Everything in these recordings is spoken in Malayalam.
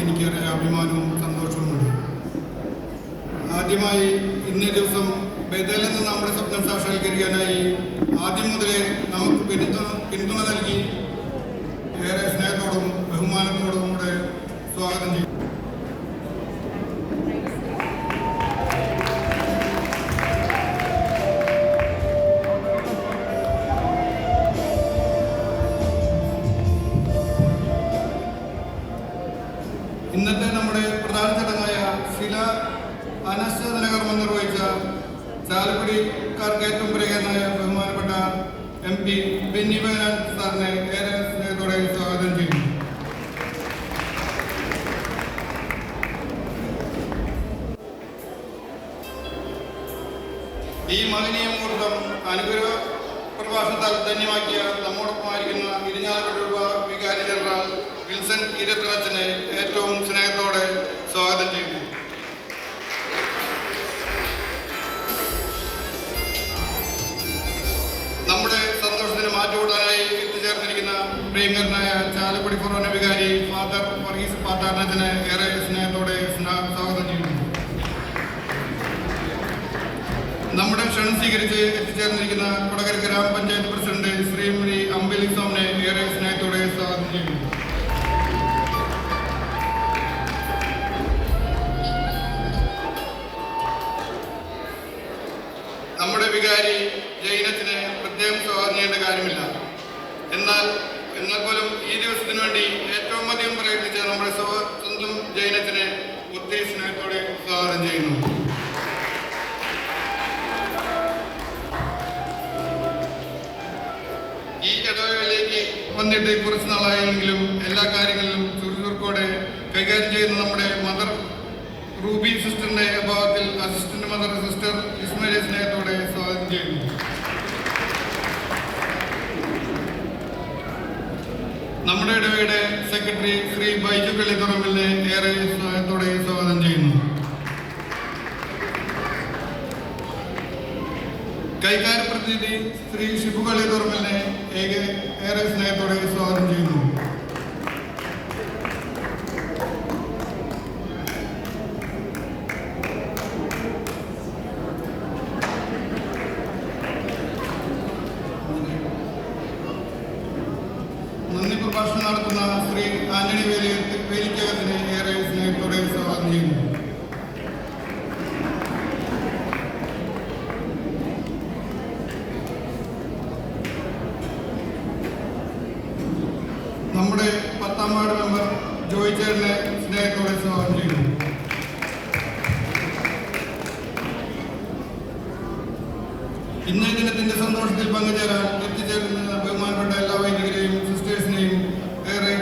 എനിക്കേറെ അഭിമാനവും സന്തോഷവുമുണ്ട്. ആദ്യമായി ഇന്നേ ദിവസം ബദലിൽ നിന്ന് നമ്മുടെ സ്വപ്നം സാക്ഷാത്കരിക്കാനായി ആദ്യം മുതലേ നമുക്ക് പിന്തുണ നൽകി ഏറെ സ്നേഹത്തോടും ബഹുമാനത്തോടും കൂടെ സ്വാഗതം ചെയ്യും. ഇന്നത്തെ നമ്മുടെ പ്രധാന ചടങ്ങായ അനാച്ഛാദന കർമ്മം നിർവഹിച്ച ചാലക്കുടിക്കാർക്ക് ഏറ്റവും പ്രിയനായ ബഹുമാനപ്പെട്ട MP ബെന്നി ബെഹനാൻ സാറിനെ ഏറെ സ്നേഹത്തോടെ സ്വാഗതം ചെയ്യുന്നു. ഈ മഹനീയ മുഹൂർത്തം അനുഗ്രഹ പ്രഭാഷണത്താൽ ധന്യമാക്കിയ നമ്മോടൊപ്പമായിരിക്കുന്ന ഇരിഞ്ഞാലക്കുട രൂപ വികാരി ജനറൽ വിൽസൺ ഈരത്തറച്ചനെ ഏറ്റവും സ്നേഹത്തോടെ സ്വാഗതം ചെയ്യുന്നു. നമ്മുടെ സന്തോഷത്തിന് മാറ്റുകൂട്ടാനായി എത്തിച്ചേർന്നിരിക്കുന്ന പ്രിയങ്കരനായ ചാലക്കുടി ഫൊറോന വികാരി ഫാദർ വർഗീസ് പാട്ടാർണച്ചനെ ഏറെ സ്നേഹത്തോടെ സ്വാഗതം ചെയ്യുന്നു. നമ്മുടെ ക്ഷണം സ്വീകരിച്ച് എത്തിച്ചേർന്നിരിക്കുന്ന കൊടകര ഗ്രാമപഞ്ചായത്ത് പ്രസിഡന്റ് ശ്രീമതി അമ്പലി സോമനെ ഏറെ സ്നേഹത്തോടെ സ്വാഗതം ചെയ്യുന്നു. നമ്മുടെ വികാരി ജൈനത്തിന് പ്രത്യേകം സ്വാഗതം ചെയ്യേണ്ട കാര്യമില്ല. എന്നാൽ പോലും ഈ ദിവസത്തിന് വേണ്ടി ഏറ്റവും അധികം പ്രയത്നിച്ച നമ്മുടെ സ്വന്തം ജൈനത്തിന് ഒത്തിരി സ്നേഹത്തോടെ സ്വാഗതം ചെയ്യുന്നു. ഈ ഇടവേളയിലേക്ക് വന്നിട്ട് കുറച്ച് നാളായെങ്കിലും എല്ലാ കാര്യങ്ങളിലും ചുറുചുറുക്കോടെ കൈകാര്യം ചെയ്യുന്ന നമ്മുടെ മദർ റൂബി സിസ്റ്ററിന്റെ അഭാവത്തിൽ അസിസ്റ്റന്റ് മദർ സിസ്റ്റർ ഇസ്മയിലെ സ്നേഹത്തോടെ സ്വാഗതം ചെയ്യുന്നു. നമ്മുടെ ഇടവയുടെ സെക്രട്ടറി ശ്രീ ബൈജു കള്ളിത്തുറമ്പിലിനെ ഏറെ സ്നേഹത്തോടെ സ്വാഗതം ചെയ്യുന്നു. കൈകാര്യ പ്രതിനിധി ശ്രീ ഷിബു കള്ളിത്തുറമ്പിലിനെ ഏറെ സ്നേഹത്തോടെ സ്വാഗതം ചെയ്യുന്നു. നന്ദി പ്രഭാഷണം നടത്തുന്ന ശ്രീ ആന്റണി വേലിക്കകത്തിനെ ഏറെ സ്നേഹത്തോടെ സ്വാഗതം ചെയ്യുന്നു. നമ്മുടെ 10ാം വാർഡ് മെമ്പർ ജോയി ചേട്ടനെ സ്നേഹത്തോടെ സ്വാഗതം ചെയ്യുന്നു. ഇന്നേ ദിനത്തിന്റെ സന്തോഷത്തിൽ പങ്കുചേരാൻ എത്തിച്ചേരുന്ന ബഹുമാനപ്പെട്ട എല്ലാ വൈദികരെയും സിസ്റ്റേഴ്സിനെയും ഏറെ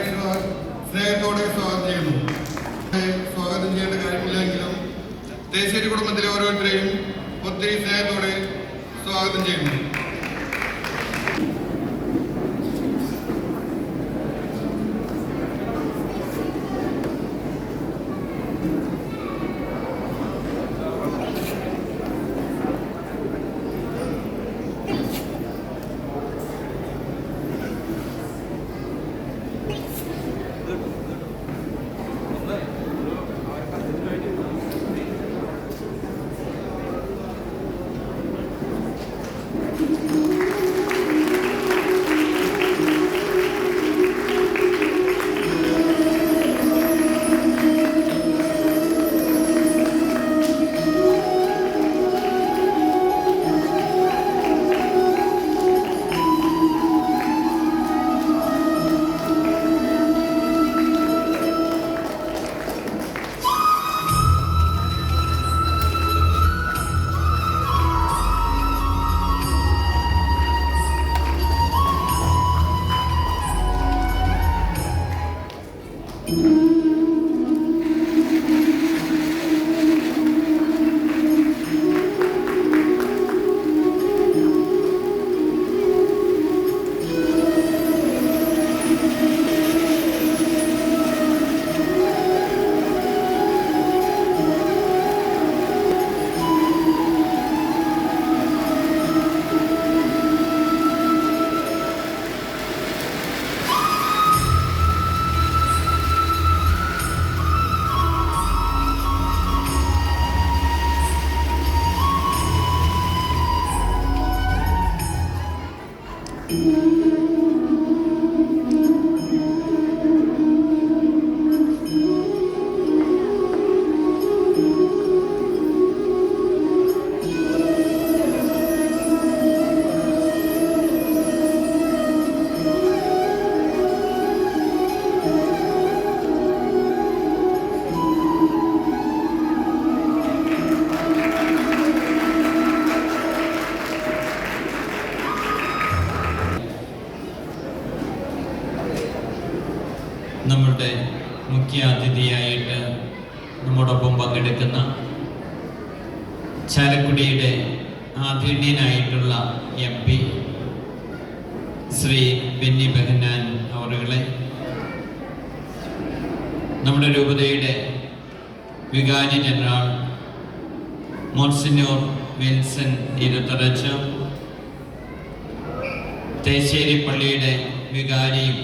സ്നേഹത്തോടെ സ്വാഗതം ചെയ്യുന്നു. സ്വാഗതം ചെയ്യേണ്ട കാര്യമില്ലെങ്കിലും ദേശീയ കുടുംബത്തിലെ ഓരോരുത്തരെയും ഒത്തിരി സ്നേഹത്തോടെ സ്വാഗതം ചെയ്യുന്നു. അതിഥിയായിട്ട് നമ്മോടൊപ്പം പങ്കെടുക്കുന്ന ചാലക്കുടിയുടെ ആദരണീയനായിട്ടുള്ള MP ശ്രീ ബെന്നി ബെഹന്നാൻ അവറുകളെ, നമ്മുടെ രൂപതയുടെ വികാരി ജനറൽ മോൺസിഞ്ഞോർ വിൽസൺ ഇരുത്തറച്ച, തേശ്ശേരി പള്ളിയുടെ വികാരിയും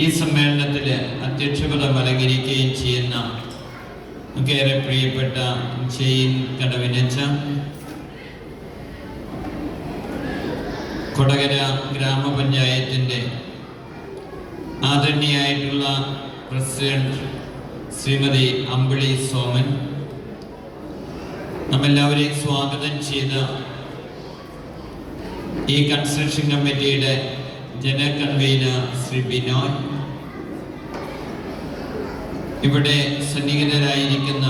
ഈ സമ്മേളനത്തിൽ അധ്യക്ഷപദം അലങ്കരിക്കുകയും ചെയ്യുന്ന ഏറെ പ്രിയപ്പെട്ട ചെയിൻ കടവിനച്ച, കൊടകര ഗ്രാമപഞ്ചായത്തിൻ്റെ ആദരണീയായിട്ടുള്ള പ്രസിഡന്റ് ശ്രീമതി അമ്പിളി സോമൻ, നമ്മെല്ലാവരെയും സ്വാഗതം ചെയ്ത ഈ കൺസ്ട്രക്ഷൻ കമ്മിറ്റിയുടെ ജനറൽ കൺവീനർ ശ്രീ ബിനോയ്, ഇവിടെ സന്നിഹിതരായിരിക്കുന്ന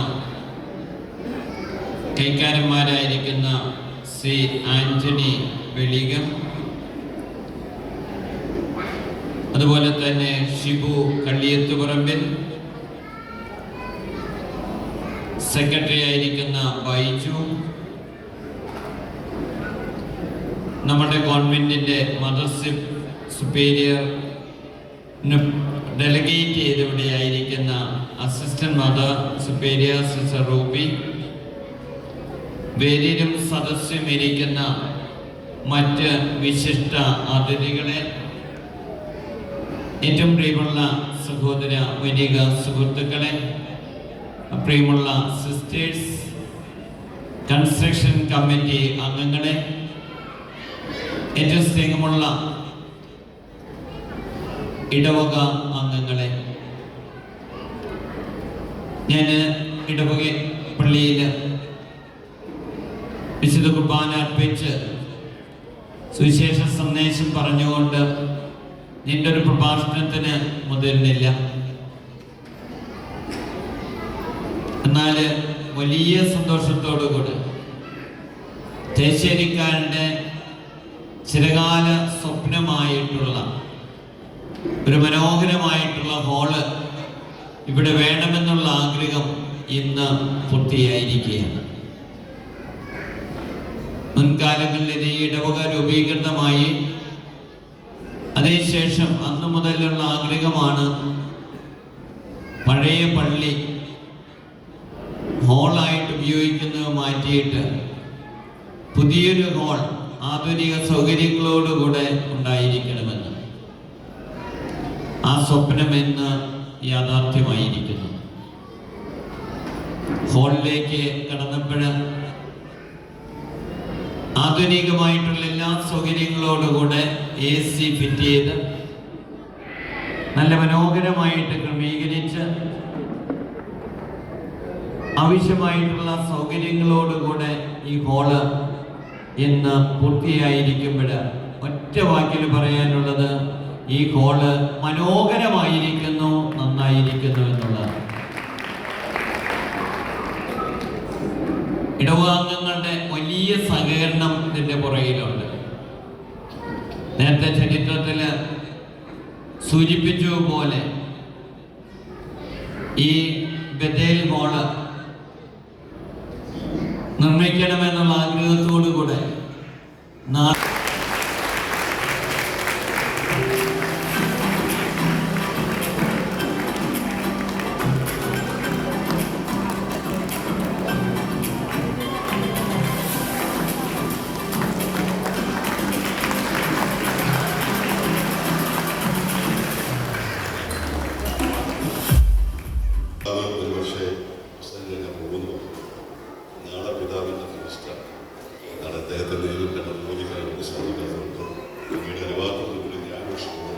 കൈക്കാരന്മാരായിരിക്കുന്ന ശ്രീ ആന്റണി വെളികം, അതുപോലെ തന്നെ ഷിബു കള്ളിയത്തുപറമ്പിൽ, സെക്രട്ടറി ആയിരിക്കുന്ന ബൈജു, നമ്മുടെ കോൺവെന്റിന്റെ മദർ സുപ്പീരിയർ ഡെലിഗേറ്റ് ചെയ്തിവിടെ ആയിരിക്കുന്ന assistant mother superior sister Ruby, വേദിയിലും സദസ്യം ഇരിക്കുന്ന മറ്റ് വിശിഷ്ട അതിഥികളെ, ഏറ്റവും പ്രിയമുള്ള സഹോദര വനിക സുഹൃത്തുക്കളെ, പ്രിയമുള്ള സിസ്റ്റേഴ്സ്, കൺസ്ട്രക്ഷൻ കമ്മിറ്റി അംഗങ്ങളെ, ഏറ്റവും സ്നേഹമുള്ള ഇടവക അംഗങ്ങളെ, ഞാൻ ഇടവക പള്ളിയിൽ വിശുദ്ധ കുർബാന അർപ്പിച്ച് സുവിശേഷ സന്ദേശം പറഞ്ഞുകൊണ്ട് നിന്റെ ഒരു പ്രഭാഷണത്തിന് മുതിർന്നില്ല. എന്നാൽ വലിയ സന്തോഷത്തോടുകൂടി തേശ്ശേരിക്കാരൻ്റെ ചിരകാല സ്വപ്നമായിട്ടുള്ള ഒരു മനോഹരമായിട്ടുള്ള ഹോള് ഇവിടെ വേണമെന്നുള്ള ആഗ്രഹം ഇന്ന് പൂർത്തിയായിരിക്കുകയാണ്. മുൻകാലങ്ങളിൽ ഈ ഇടവക രൂപീകൃതമായി അതിനുശേഷം അന്നു മുതലുള്ള ആഗ്രഹമാണ് പഴയ പള്ളി ഹോളായിട്ട് ഉപയോഗിക്കുന്നത് മാറ്റിയിട്ട് പുതിയൊരു ഹോൾ ആധുനിക സൗകര്യങ്ങളോടുകൂടെ ഉണ്ടായിരിക്കണമെന്ന്. ആ സ്വപ്നം ഇന്ന് യാഥാർത്ഥ്യമായിരിക്കുന്നു. ഹോളിലേക്ക് കടന്നപ്പോൾ ആധുനികമായിട്ടുള്ള എല്ലാ സൗകര്യങ്ങളോടുകൂടെ AC ഫിറ്റ് ചെയ്ത് നല്ല മനോഹരമായിട്ട് ക്രമീകരിച്ച് ആവശ്യമായിട്ടുള്ള സൗകര്യങ്ങളോടുകൂടെ ഈ ഹോള് ഇന്ന് പൂർത്തിയായിരിക്കുമ്പോൾ ഒറ്റ വാക്കിൽ പറയാനുള്ളത് ഈ ഹോള് മനോഹരമായിരിക്കുന്നു, നന്നായിരിക്കുന്നു എന്നുള്ളതാണ്. ഇടവകാംഗങ്ങളുടെ വലിയ സഹകരണം ഇതിന്റെ പുറകിലുണ്ട്. നേരത്തെ ചരിത്രത്തിൽ സൂചിപ്പിച്ചതുപോലെ ഈ ബഥേൽ ഹോള് നിർമ്മിക്കണമെന്നുള്ള ആഗ്രഹത്തോടുകൂടെ ഒരുപക്ഷെ പുസ്തകങ്ങളൊക്കെ പോകുന്നു. നാളെ പിതാവിൻ്റെ പ്രതിഷ്ഠ, നാളെ അദ്ദേഹത്തെ നേരിൽ കണ്ട മോദിക്കാൻ നമുക്ക് സാധിക്കുന്നുണ്ട്. അങ്ങയുടെ അനുവാദത്തോടുകൂടി ആഘോഷിക്കുന്നു.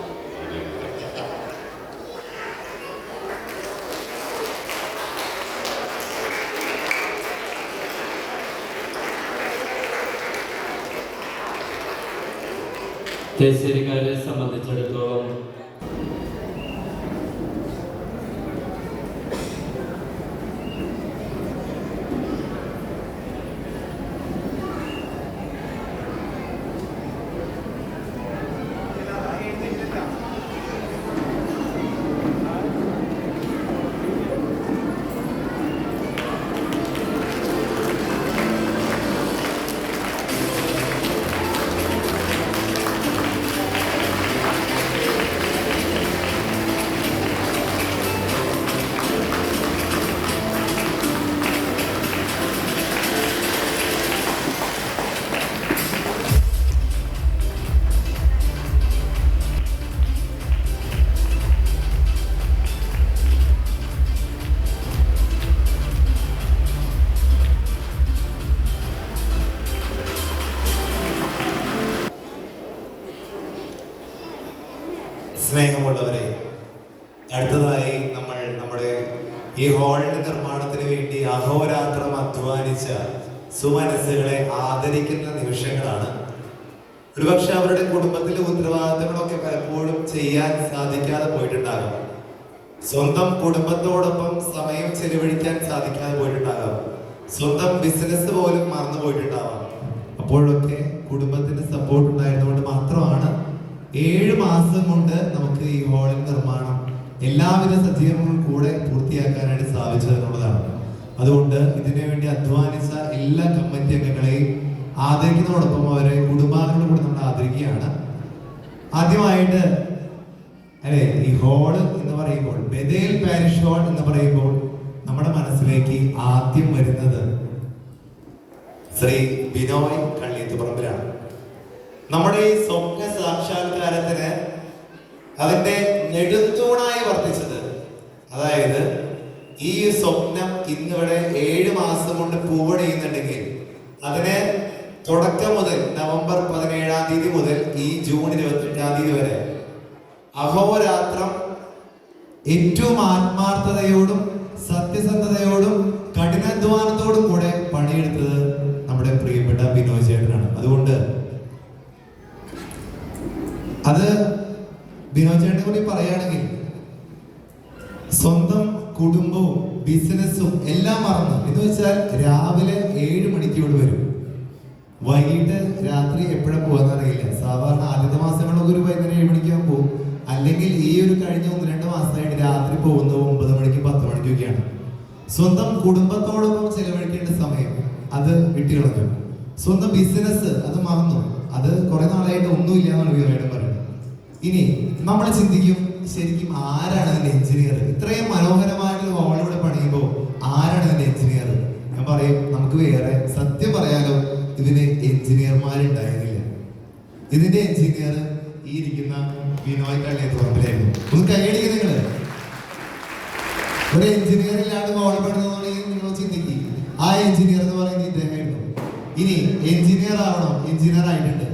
തേശ്ശേരിക്കാരെ സംബന്ധിച്ചിടത്തോളം ഈ ഹാളിന്റെ നിർമ്മാണത്തിന് വേണ്ടി അഹോരാത്രം അധ്വാനിച്ച സുമനസ്സുകളെ ആദരിക്കുന്ന നിമിഷങ്ങളാണ്. ഒരുപക്ഷെ അവരുടെ കുടുംബത്തിലെ ഉത്തരവാദിത്തങ്ങളൊക്കെ പലപ്പോഴും ചെയ്യാൻ സാധിക്കാതെ പോയിട്ടുണ്ടാകാം. സ്വന്തം കുടുംബത്തോടൊപ്പം സമയം ചെലവഴിക്കാൻ സാധിക്കാതെ പോയിട്ടുണ്ടാകാം. സ്വന്തം ബിസിനസ് പോലും മറന്നു പോയിട്ടുണ്ടാവാം. അപ്പോഴൊക്കെ കുടുംബത്തിന്റെ സപ്പോർട്ട് ഉണ്ടായിരുന്നുകൊണ്ട് മാത്രമാണ് 7 മാസം കൊണ്ട് നമുക്ക് ഈ ഹാളിൽ നിർമ്മാണം എല്ലാവിധ സജ്ജീകരണങ്ങളും കൂടെ പൂർത്തിയാക്കാനായിട്ട് സാധിച്ചത് എന്നുള്ളതാണ്. അതുകൊണ്ട് ഇതിനു വേണ്ടി അധ്വാനിച്ച എല്ലാ കമ്മിറ്റി അംഗങ്ങളെയും ആദരിക്കുന്നതോടൊപ്പം അവരെ കുടുംബാംഗങ്ങളും കൂടി നമ്മൾ ആദരിക്കുകയാണ്. ആദ്യമായിട്ട് അല്ലെ ഈ ഹാള് എന്ന് പറയുമ്പോൾ, ബഥേൽ പാരിഷ് ഹാൾ എന്ന് പറയുമ്പോൾ നമ്മുടെ മനസ്സിലേക്ക് ആദ്യം വരുന്നത് ശ്രീ ബിനോയ് കള്ളിയത്തുപറമ്പിലാണ്. നമ്മുടെ ഈ സ്വപ്ന സാക്ഷാത്കാരത്തിന് അതിന്റെ നെടുന്തൂണായി വർത്തിച്ചത്, അതായത് ഈ സ്വപ്നം ഇന്നിവിടെ 7 മാസം കൊണ്ട് പൂവണിയുന്നുണ്ടെങ്കിൽ അതിന് തുടക്കം മുതൽ നവംബർ 17-ാം തീയതി മുതൽ ഈ ജൂൺ 28-ാം തീയതി വരെ അഹോരാത്രം ഏറ്റവും ആത്മാർത്ഥതയോടും സത്യസന്ധതയോടും കഠിനാധ്വാനത്തോടും കൂടെ പണിയെടുത്തത് നമ്മുടെ പ്രിയപ്പെട്ട ബിനോയ് ചേട്ടനാണ്. അതുകൊണ്ട് അത് ബിനോയ് ചേട്ടനെ കൂടി പറയുകയാണെങ്കിൽ സ്വന്തം കുടുംബവും ബിസിനസ്സും എല്ലാം മറന്നു എന്ന് വെച്ചാൽ രാവിലെ 7 മണിക്ക് ഇവിടെ വരും, വൈകിട്ട് രാത്രി എപ്പോഴും പോകാന്ന് അറിയില്ല. സാധാരണ ആദ്യത്തെ മാസങ്ങളൊക്കെ ഒരു വൈകുന്നേരം 7 മണിക്കാകുമ്പോൾ പോകും. അല്ലെങ്കിൽ ഈ ഒരു കഴിഞ്ഞ 1-2 മാസമായിട്ട് രാത്രി പോകുന്നത് 9 മണിക്ക് 10 മണിക്കൊക്കെയാണ്. സ്വന്തം കുടുംബത്തോടൊപ്പം ചെലവഴിക്കേണ്ട സമയം അത് വിട്ടുകളഞ്ഞു. സ്വന്തം ബിസിനസ് അത് മറന്നു. അത് കുറെ നാളായിട്ട് ഒന്നുമില്ല എന്നാണ് വീരായിട്ട് പറയുന്നത്. ഇനി നമ്മൾ ചിന്തിക്കും, ശരിക്കും ആരാണ് ഇതിന്റെ എഞ്ചിനീയർ? ഇത്രയും മനോഹരമായിട്ടുള്ള ഹോളിലൂടെ പണിയുമ്പോൾ ആരാണ് ഇതിന്റെ എഞ്ചിനീയർ? ഞാൻ പറയും, നമുക്ക് വേറെ സത്യം പറയാലോ, ഇതിന് എഞ്ചിനീയർമാരുണ്ടായിരുന്നില്ല. ഇതിന്റെ എഞ്ചിനീയർ ഈ ഇരിക്കുന്ന ബിനോയ് കള്ളിയത്തുപറമ്പിലായിരുന്നു. ഒന്ന് കൈയടിക്കുക നിങ്ങള്. ഒരു എഞ്ചിനീയർ ഇല്ലാണ്ട് ഹോളിൽ പണിതെന്നുണ്ടെങ്കിൽ നിങ്ങൾ ചിന്തിക്കും, ആ എഞ്ചിനീയർ എന്ന് പറയുന്നത് ഇദ്ദേഹമായിരുന്നു. ഇനി എഞ്ചിനീയർ ആവണോ? എഞ്ചിനീയർ ആയിട്ടുണ്ട്.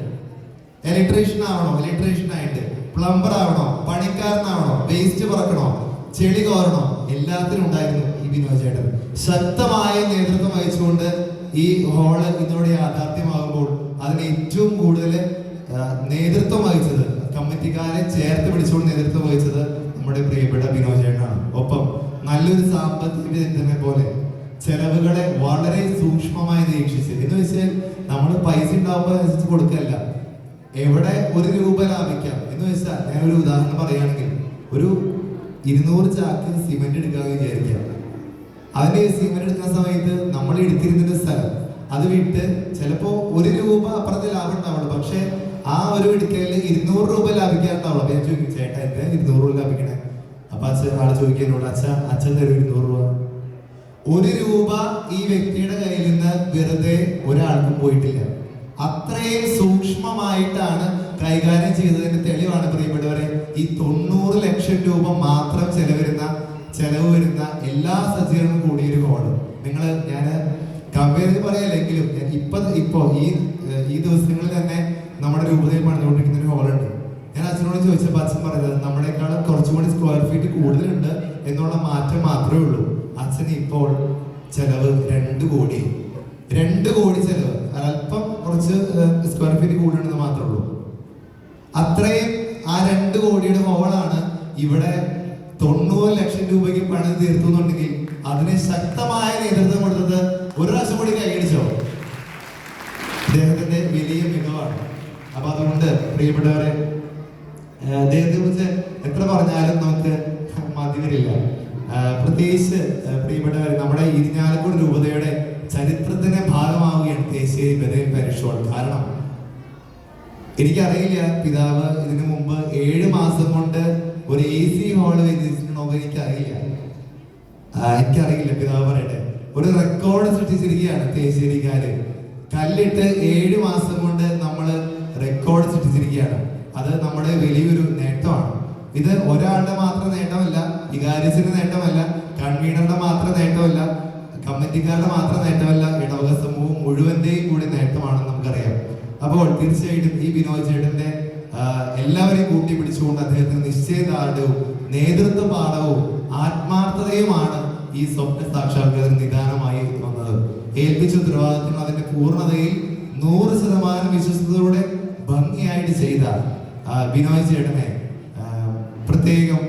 ഇലക്ട്രീഷ്യൻ ആവണോ? ഇലക്ട്രീഷ്യൻ ആയിട്ട്. പ്ലംബർ ആവണോ? പണിക്കാരനാവണോ? വേസ്റ്റ് പറക്കണോ? ചെളി കോരണോ? എല്ലാത്തിനും ഉണ്ടായിരുന്നു ഈ ബിനോയ് ചേട്ടൻ. ശക്തമായ നേതൃത്വം വഹിച്ചുകൊണ്ട് ഈ ഹാള് ഇതോടെ യാഥാർത്ഥ്യമാകുമ്പോൾ അതിന് ഏറ്റവും കൂടുതൽ നേതൃത്വം വഹിച്ചത്, കമ്മിറ്റിക്കാരെ ചേർത്ത് പിടിച്ചുകൊണ്ട് നേതൃത്വം വഹിച്ചത് നമ്മുടെ പ്രിയപ്പെട്ട ബിനോയ് ചേട്ടനാണ്. ഒപ്പം നല്ലൊരു സാമ്പത്തിക വിദഗ്ധനെ പോലെ ചെലവുകളെ വളരെ സൂക്ഷ്മമായി നിരീക്ഷിച്ച്, എന്ന് വെച്ചാൽ നമ്മൾ പൈസ ഉണ്ടാവുമ്പോൾ അനുസരിച്ച് കൊടുക്കല്ല, എവിടെ 1 രൂപ ലാഭിക്കാം എന്ന് വെച്ചാൽ, ഞാനൊരു ഉദാഹരണം പറയുകയാണെങ്കിൽ, ഒരു 200 ചാക്ക് സിമെന്റ് എടുക്കാമെന്ന് വിചാരിക്കാം. അതിന്റെ സിമെന്റ് എടുക്കുന്ന സമയത്ത് നമ്മൾ എടുത്തിരുന്ന സ്ഥലം അത് വിട്ട് ചിലപ്പോ 1 രൂപ അപ്പുറത്തെ ലാഭം ഉണ്ടാവുള്ളൂ. പക്ഷെ ആ ഒരു എടുക്കലിൽ 200 രൂപ ലാഭിക്കാറുണ്ടാവുള്ളൂ. അപ്പൊ ഞാൻ ചോദിക്കും, ചേട്ടാ എന്റെ 200 രൂപ ലാഭിക്കണേ? അപ്പൊ ആള് ചോദിക്കുന്നോട്, അച്ഛൻ തരും 200 രൂപ. 1 രൂപ ഈ വ്യക്തിയുടെ കയ്യിൽ നിന്ന് വെറുതെ ഒരാൾക്കും പോയിട്ടില്ല. അത്രയും സൂക്ഷ്മമായിട്ടാണ് കൈകാര്യം ചെയ്തതിന്റെ തെളിവാണ് പ്രിയപ്പെട്ടവരെ ഈ 90 ലക്ഷം രൂപ മാത്രം ചെലവ് വരുന്ന എല്ലാ സജ്ജീകരണവും കൂടിയൊരു ഹോള്. ഞാൻ കമ്പയർ ചെയ്ത് പറയല്ലെങ്കിലും ഇപ്പൊ ഈ ദിവസങ്ങളിൽ തന്നെ നമ്മുടെ രൂപതയിൽ പണിതുകൊണ്ടിരിക്കുന്ന ഒരു ഹോളുണ്ട്. ഞാൻ അച്ഛനോട് ചോദിച്ചപ്പോൾ അച്ഛൻ പറഞ്ഞത് നമ്മളെക്കാളും കുറച്ചുകൂടി സ്ക്വയർ ഫീറ്റ് കൂടുതലുണ്ട് എന്നുള്ള മാറ്റം മാത്രമേ ഉള്ളൂ. അച്ഛന് ഇപ്പോൾ ചെലവ് 2 കോടി. 2 കോടി ചെലവ്, അല്പം കുറച്ച് സ്ക്വയർ ഫീറ്റ് കൂടുതലുണ്ടെന്ന് മാത്രമേ ഉള്ളൂ. അത്രയും ആ 2 കോടിയുടെ ഹോളാണ് ഇവിടെ 90 ലക്ഷം രൂപയ്ക്ക് പണി തീർത്തുന്നുണ്ടെങ്കിൽ അതിന് ശക്തമായ നേതൃത്വം കൊടുത്തത് ഒരു പ്രാവശ്യം കൂടി കൈയടിച്ചോ, അദ്ദേഹത്തിന്റെ വലിയ മികവാണ്. അപ്പൊ അതുകൊണ്ട് പ്രിയപ്പെട്ടവരെ, അദ്ദേഹത്തെ കുറിച്ച് എത്ര പറഞ്ഞാലും നമുക്ക് മതി വരില്ല. പ്രത്യേകിച്ച് പ്രിയപ്പെട്ടവരെ, നമ്മുടെ ഇരിഞ്ഞാലക്കുട രൂപതയുടെ ചരിത്രത്തിന്റെ ഭാഗമാവുകയാണ് തേശ്ശേരി ബഥേൽ പാരിഷ് ഹാൾ. കാരണം എനിക്കറിയില്ല പിതാവ് ഇതിനു മുമ്പ് 7 മാസം കൊണ്ട് ഒരു AC ഹാള് വെച്ചിട്ടുണ്ടോ എനിക്കറിയില്ല. പിതാവ് പറയട്ടെ, ഒരു റെക്കോർഡ് സൃഷ്ടിച്ചിരിക്കുകയാണ് തേശ്ശേരിക്കാര്. കല്ലിട്ട് 7 മാസം കൊണ്ട് നമ്മൾ റെക്കോർഡ് സൃഷ്ടിച്ചിരിക്കുകയാണ്. അത് നമ്മുടെ വലിയൊരു നേട്ടമാണ്. ഇത് ഒരാളുടെ മാത്രം നേട്ടമല്ല, വികാരിച്ചിന്റെ നേട്ടമല്ല, കൺവീനറുടെ മാത്രം നേട്ടമല്ല, കമ്മിറ്റിക്കാരുടെ മാത്രം നേട്ടമല്ല, ഇടവക സമൂഹം മുഴുവന്റെയും കൂടി നേട്ടമാണെന്ന് നമുക്കറിയാം. അപ്പോൾ തീർച്ചയായിട്ടും ഈ ബിനോയ് ചേട്ടന്റെ എല്ലാവരെയും കൂട്ടിപ്പിടിച്ചുകൊണ്ട് അദ്ദേഹത്തിന് നിശ്ചയദാർഢ്യവും നേതൃത്വ പാഠവും ആത്മാർത്ഥതയുമാണ് ഈ സ്വപ്ന സാക്ഷാത്കാരം നിദാനമായി വന്നത്. ഏൽപ്പിച്ച ഉത്തരവാദിത്തങ്ങൾ അതിന്റെ പൂർണ്ണതയിൽ 100% വിശ്വസ്തയോടെ ഭംഗിയായിട്ട് ചെയ്ത ബിനോയ് ചേട്ടനെ പ്രത്യേകം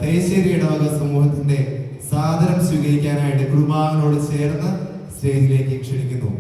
തേശ്ശേരി ഇടവക സമൂഹത്തിന്റെ സാദരം സ്വീകരിക്കാനായിട്ട് കുടുംബാംഗങ്ങളോട് ചേർന്ന് സ്റ്റേജിലേക്ക് ക്ഷണിക്കുന്നു.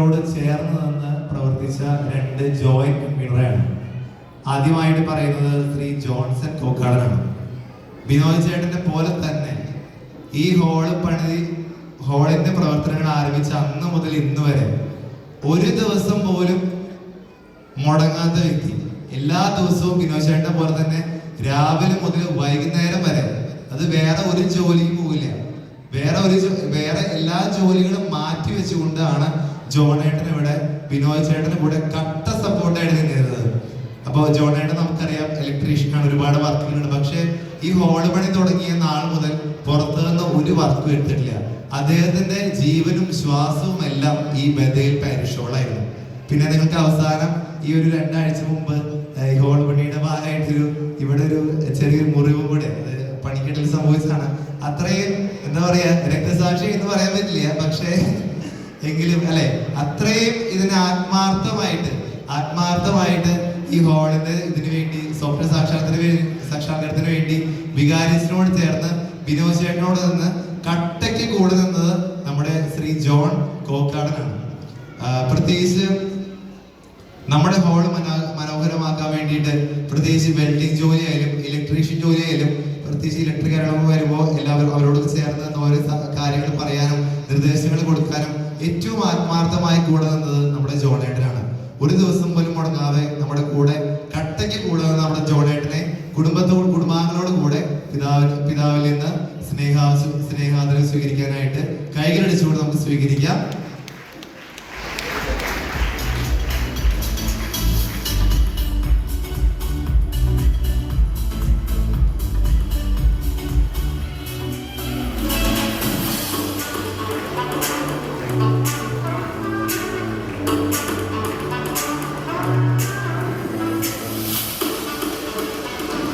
ോട് ചേർന്ന് നിന്ന് പ്രവർത്തിച്ച 2 ജോയിന്റ് കൺവീനറാണ്. ആദ്യമായിട്ട് പറയുന്നത് ശ്രീ ജോൺസൺ കോക്കാടനാണ്. ബിനോയ് ചേട്ടന്റെ പോലെ തന്നെ ഈ ഹോളിന്റെ പ്രവർത്തനങ്ങൾ ആരംഭിച്ച അന്ന് മുതൽ ഇന്ന് വരെ ഒരു ദിവസം പോലും മുടങ്ങാത്ത വ്യക്തി. എല്ലാ ദിവസവും ബിനോയ് ചേട്ടനെ പോലെ തന്നെ രാവിലെ മുതൽ വൈകുന്നേരം വരെ, അത് വേറെ ഒരു ജോലിയും പോകില്ല, വേറെ എല്ലാ ജോലികളും മാറ്റി വെച്ചുകൊണ്ടാണ് ജോണേട്ടൻ ഇവിടെ ബിനോയ് ചേട്ടന് കൂടെ കട്ട സപ്പോർട്ടായിട്ട് നിന്നിരുന്നത്. അപ്പോൾ ജോണേട്ടൻ നമുക്കറിയാം ഇലക്ട്രീഷ്യനാണ്, ഒരുപാട് വർക്കുകളുണ്ട്. പക്ഷേ ഈ ഹോള് പണി തുടങ്ങിയ നാൾ മുതൽ പുറത്തു നിന്ന് ഒരു വർക്കും എടുത്തിട്ടില്ല. അദ്ദേഹത്തിന്റെ ജീവനും ശ്വാസവും എല്ലാം ഈ ബഥേൽ പാരിഷ് ഹോളായിരുന്നു. പിന്നെ നിങ്ങൾക്ക് അവസാനം ഈ ഒരു 2 ആഴ്ച മുമ്പ് ഈ ഹോൾ പണിയുടെ ഭാഗമായിട്ടൊരു ഇവിടെ ഒരു ചെറിയൊരു മുറിവ് കൂടെ പണിക്കെട്ടിൽ സംഭവിച്ചതാണ്. അത്രയും എന്താ പറയാ, രക്തസാക്ഷി എന്ന് പറയാൻ പറ്റില്ല, പക്ഷേ എങ്കിലും അല്ലെ അത്രയും ഇതിനെ ആത്മാർത്ഥമായിട്ട് ഈ ഹോളിന്റെ ഇതിനു വേണ്ടി സ്വപ്ന സാക്ഷാത്കാരത്തിന് വേണ്ടി വികാരിസിനോട് ചേർന്ന് ബിനോയ് ചേട്ടനോട് നിന്ന് കട്ടയ്ക്ക് കൂടെ നിന്നത് നമ്മുടെ ശ്രീ ജോൺ കോക്കാടനാണ്. പ്രത്യേകിച്ച് നമ്മുടെ ഹോള് മനോഹരമാക്കാൻ വേണ്ടിയിട്ട് പ്രത്യേകിച്ച് വെൽഡിംഗ് ജോലിയായാലും ഇലക്ട്രീഷ്യൻ ജോലിയായാലും പ്രത്യേകിച്ച് ഇലക്ട്രിക് കാര്യങ്ങൾ വരുമ്പോൾ എല്ലാവരും അവരോട് ചേർന്ന് ഓരോ കാര്യങ്ങൾ പറയാനും നിർദ്ദേശങ്ങൾ കൊടുക്കാനും ഏറ്റവും ആത്മാർത്ഥമായി കൂടെ നിന്നത് നമ്മുടെ ജോണേട്ടനാണ്. ഒരു ദിവസം പോലും മുടങ്ങാതെ നമ്മുടെ കൂടെ കട്ടയ്ക്ക് കൂടെ നിന്ന് നമ്മുടെ ജോണേട്ടനെ കുടുംബാംഗങ്ങളോട് കൂടെ പിതാവിൽ നിന്ന് സ്നേഹാദരം സ്വീകരിക്കാനായിട്ട് കൈകളടിച്ചുകൊണ്ട് നമുക്ക് സ്വീകരിക്കാം.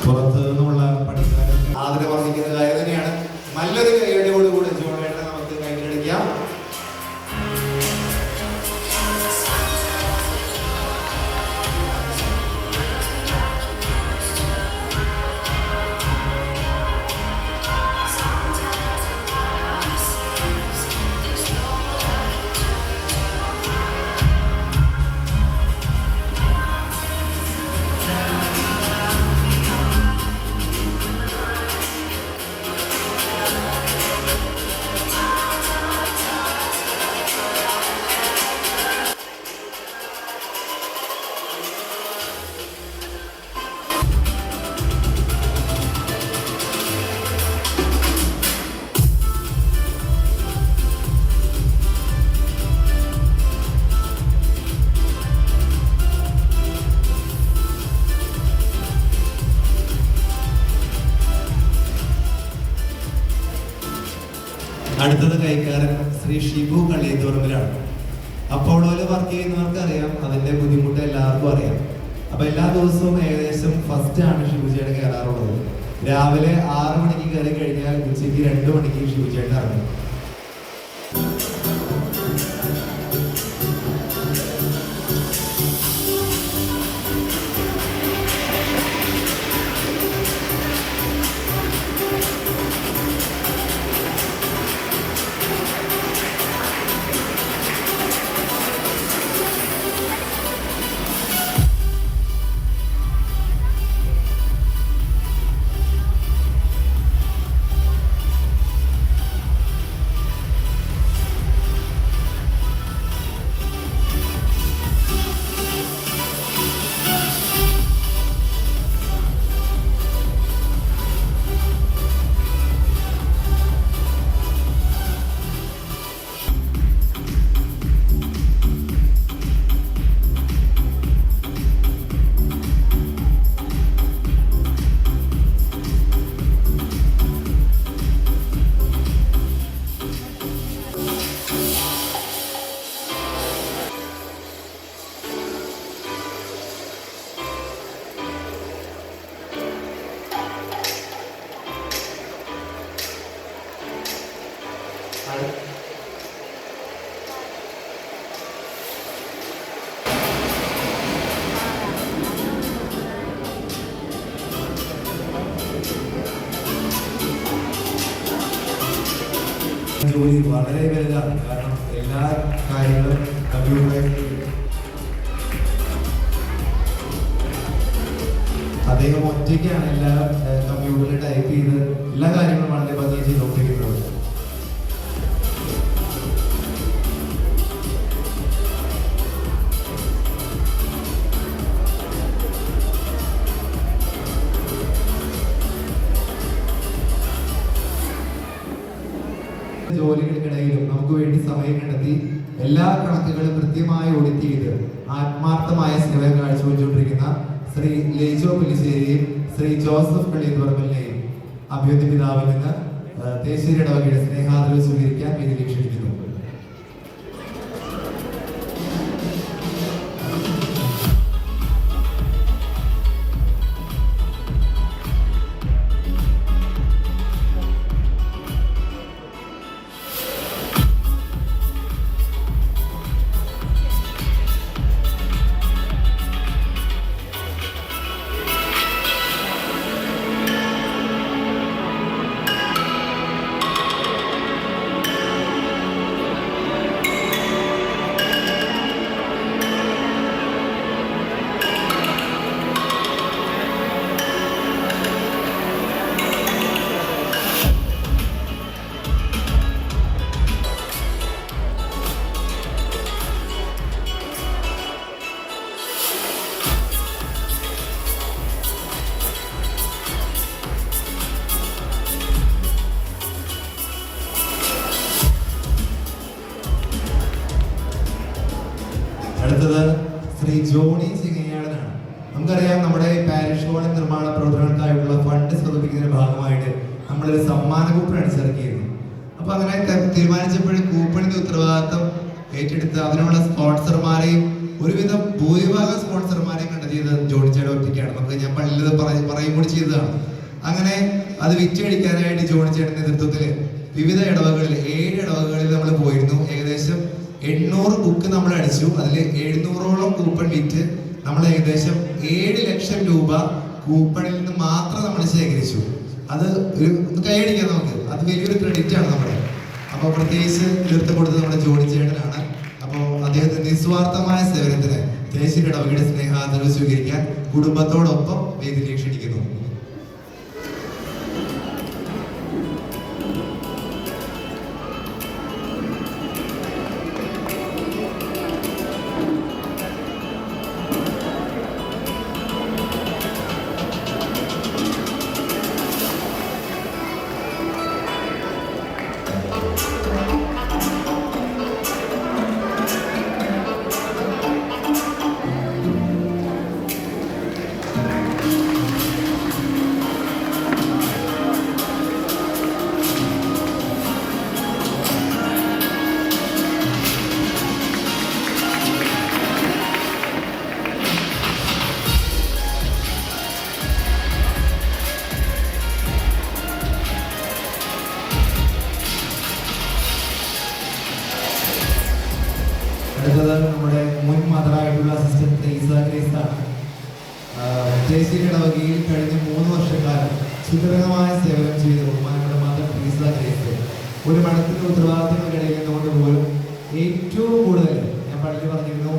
പുറത്തു നിന്നുള്ള പണിക്കാരൻ ആദരവ് അർഹിക്കുന്ന കാര്യം തന്നെയാണ്. നല്ലൊരു കൈയടിയോടുകൂടി ജോണേട്ടനെ നമുക്ക് കൈയിലടിക്കാം. അടുത്തത് കൈക്കാരൻ ശ്രീ ഷിബു കള്ളിയത്തുറമ്പിലാണ്. അപ്പോളോയിൽ വർക്ക് ചെയ്യുന്നവർക്ക് അറിയാം, അതിന്റെ ബുദ്ധിമുട്ട് എല്ലാവർക്കും അറിയാം. അപ്പൊ എല്ലാ ദിവസവും ഏകദേശം ഫസ്റ്റ് ആണ് ഷിബുചേട്ടൻ കയറാറുള്ളത്. രാവിലെ 6 മണിക്ക് കയറി കഴിഞ്ഞാൽ ഉച്ചയ്ക്ക് 2 മണിക്ക് ഷിബുചേട്ടൻ ഇറങ്ങും. ജോലി വളരെ വലുതാണ്. കാരണം എല്ലാ കാര്യങ്ങളും കമ്പ്യൂട്ടറൈസ് അദ്ദേഹം ഒറ്റയ്ക്കാണ് എല്ലാ കമ്പ്യൂട്ടറിൽ ടൈപ്പ് ചെയ്ത് എല്ലാ കാര്യങ്ങളും വളരെ ഭംഗി ചെയ്തുകൊണ്ടിരിക്കുന്നത്. ജോലികൾക്കിടയിലും നമുക്ക് വേണ്ടി സമയം കണ്ടെത്തി എല്ലാ കണക്കുകളും കൃത്യമായി ഓഡിറ്റ് ചെയ്ത് ആത്മാർത്ഥമായ സേവനം കാഴ്ചവെച്ചുകൊണ്ടിരിക്കുന്ന ശ്രീ ലേജോ പുലിശ്ശേരിയും ശ്രീ ജോസഫ് കളിയത്തുപറമ്പലിനെയും അഭ്യുന്ന പിതാവിൽ നിന്ന് തേശ്ശേരി ഇടവകയുടെ സ്നേഹാദരവ് സ്വീകരിക്കാൻ വേദിയിൽ ക്ഷണിക്കുന്നു. അടുത്തത് ശ്രീ ജോണി ചിങ്ങയാടനാണ്. നമുക്കറിയാം നമ്മുടെ പാരിഷ് ഹോൾ നിർമ്മാണ പ്രവർത്തനങ്ങൾക്കായിട്ടുള്ള ഫണ്ട് സ്വരൂപിക്കുന്നതിന്റെ ഭാഗമായിട്ട് നമ്മളൊരു സമ്മാന കൂപ്പൺ അടിച്ചിറക്കിയിരുന്നു. അപ്പൊ അങ്ങനെ തീരുമാനിച്ചപ്പോഴും കൂപ്പണിന്റെ ഉത്തരവാദിത്തം ഏറ്റെടുത്ത് അതിനുള്ള സ്പോൺസർമാരെയും ഒരുവിധം ഭൂരിഭാഗം സ്പോൺസർമാരെയും കണ്ടെത്തിയത് ജോണി ചേട്ടൻ ഒറ്റയ്ക്കാണ്. നമുക്ക് ഞാൻ പള്ളിയിൽ പറയും കൂടി ചെയ്തതാണ്. അങ്ങനെ അത് വിറ്റഴിക്കാനായിട്ട് ജോണി ചേട്ടന്റെ നേതൃത്വത്തിൽ വിവിധ ഇടവകളിൽ 7 ഇടവകളിൽ നമ്മൾ പോയിരുന്നു. ഏകദേശം 800 ബുക്ക് നമ്മൾ അടിച്ചു. അതിൽ 700ഓളം കൂപ്പൺ വിറ്റ് നമ്മൾ ഏകദേശം 7 ലക്ഷം രൂപ കൂപ്പണിൽ നിന്ന് മാത്രം നമ്മൾ ശേഖരിച്ചു. അത് ഒരു കൈയടിക്കാം നമുക്ക്. അത് വലിയൊരു ക്രെഡിറ്റ് ആണ് നമ്മുടെ. അപ്പോൾ പ്രത്യേകിച്ച് തീർത്ത് കൊടുത്തത് നമ്മുടെ ജോണി ചേട്ടനാണ്. അപ്പോൾ അദ്ദേഹത്തിന്റെ നിസ്വാർത്ഥമായ സേവനത്തിന് തേശ്ശേരി ഇടവകയുടെ സ്നേഹാദരവ് സ്വീകരിക്കാൻ കുടുംബത്തോടൊപ്പം വേദിയിലേക്ക് ക്ഷണിക്കുന്നു. അടുത്തത് നമ്മുടെ മുൻ മദറായിട്ടുള്ള അസിസ്റ്റന്റ് ട്രീസ ഗ്രേസ് ആണ്. തേശ്ശേരി ഇടവകയിൽ കഴിഞ്ഞ 3 വർഷക്കാലം സുദൃഢമായ സേവനം ചെയ്ത ബഹുമാനയുടെ മദർ ട്രീസ ഗ്രേസ് ഒരു മഠത്തിന്റെ ഉത്തരവാദിത്തങ്ങൾക്കിടയിൽ നിന്നുകൊണ്ട് പോലും ഏറ്റവും കൂടുതൽ, ഞാൻ പള്ളിയിൽ പറഞ്ഞിരുന്നു,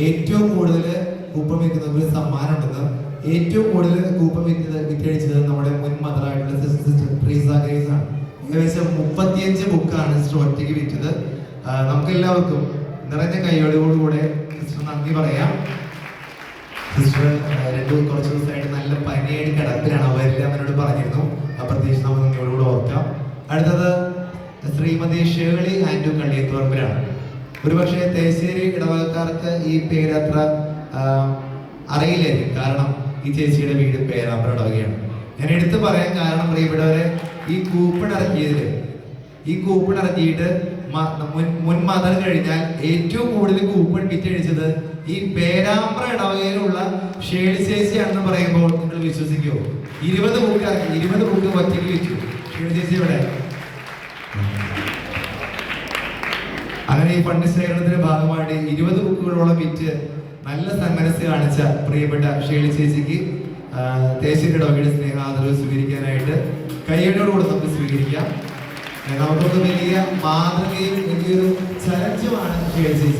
ഏറ്റവും കൂടുതൽ കൂപ്പൺ വിൽക്കുന്ന ഒരു സമ്മാനം ഉണ്ടെന്ന്. ഏറ്റവും കൂടുതൽ കൂപ്പൺ വിറ്റഴിച്ചത് നമ്മുടെ മുൻ മദറായിട്ടുള്ള സിസ്റ്റർ ട്രീസ ഗ്രേസ് ആണ്. ഏകദേശം 35 ബുക്കാണ് സിസ്റ്റർ ഒറ്റയ്ക്ക് വിറ്റത്. നമുക്കെല്ലാവർക്കും നിറഞ്ഞ കൈയോടുകൂടെ സിസ്റ്റർ നന്ദി പറയാം. സിസ്റ്റർ കുറച്ച് ദിവസമായിട്ട് നല്ല പനിയായിട്ട് കിടപ്പിലാണ്. അവരില്ല എന്നോട് പറഞ്ഞിരുന്നു. പ്രത്യേകിച്ച് നമുക്ക് നന്ദിയോടുകൂടെ ഓർക്കാം. അടുത്തത് ശ്രീമതി ഷേളി ആൻഡു കളിയത്തുപറമ്പിലാണ്. ഒരുപക്ഷെ തേശ്ശേരി ഇടവകക്കാർക്ക് ഈ പേര് അത്ര അറിയില്ലായിരിക്കും. കാരണം ഈ ചേച്ചിയുടെ വീട് പേരാമ്പ്ര ഇടവകയാണ്. ഞാൻ എടുത്തു പറയാൻ കാരണം ഇവിടെ ഈ കൂപ്പൺ ഇറക്കിയിട്ട് മുൻ മദർ കഴിഞ്ഞാൽ ഏറ്റവും കൂടുതൽ കൂപ്പൺ വിറ്റഴിച്ചത് ഈ പേരാമ്പ്ര ഇടവകയിലുള്ള ഷേളി ചേച്ചിയാണെന്ന് പറയുമ്പോൾ നിങ്ങൾ വിശ്വസിക്കുമോ? 20 ബുക്ക് ഒറ്റയ്ക്ക് വിറ്റു ഷേളി ചേച്ചി ഇവിടെ. അങ്ങനെ ഈ ഫണ്ട് ശേഖരണത്തിന്റെ ഭാഗമായിട്ട് 20 ബുക്കുകളോളം വിറ്റ് നല്ല സന്മനസ് കാണിച്ച പ്രിയപ്പെട്ട ഷേളി ചേച്ചിക്ക് തേശ്ശേരി ഇടവകയുടെ സ്നേഹാദരവ് സ്വീകരിക്കാനായിട്ട് കൈയ്യടിയോടുകൂടെ നമുക്ക് സ്വീകരിക്കാം. നമുക്കൊക്കെ വലിയ മാതൃകയും വലിയൊരു ചലഞ്ചുമാണ് ചേച്ചി.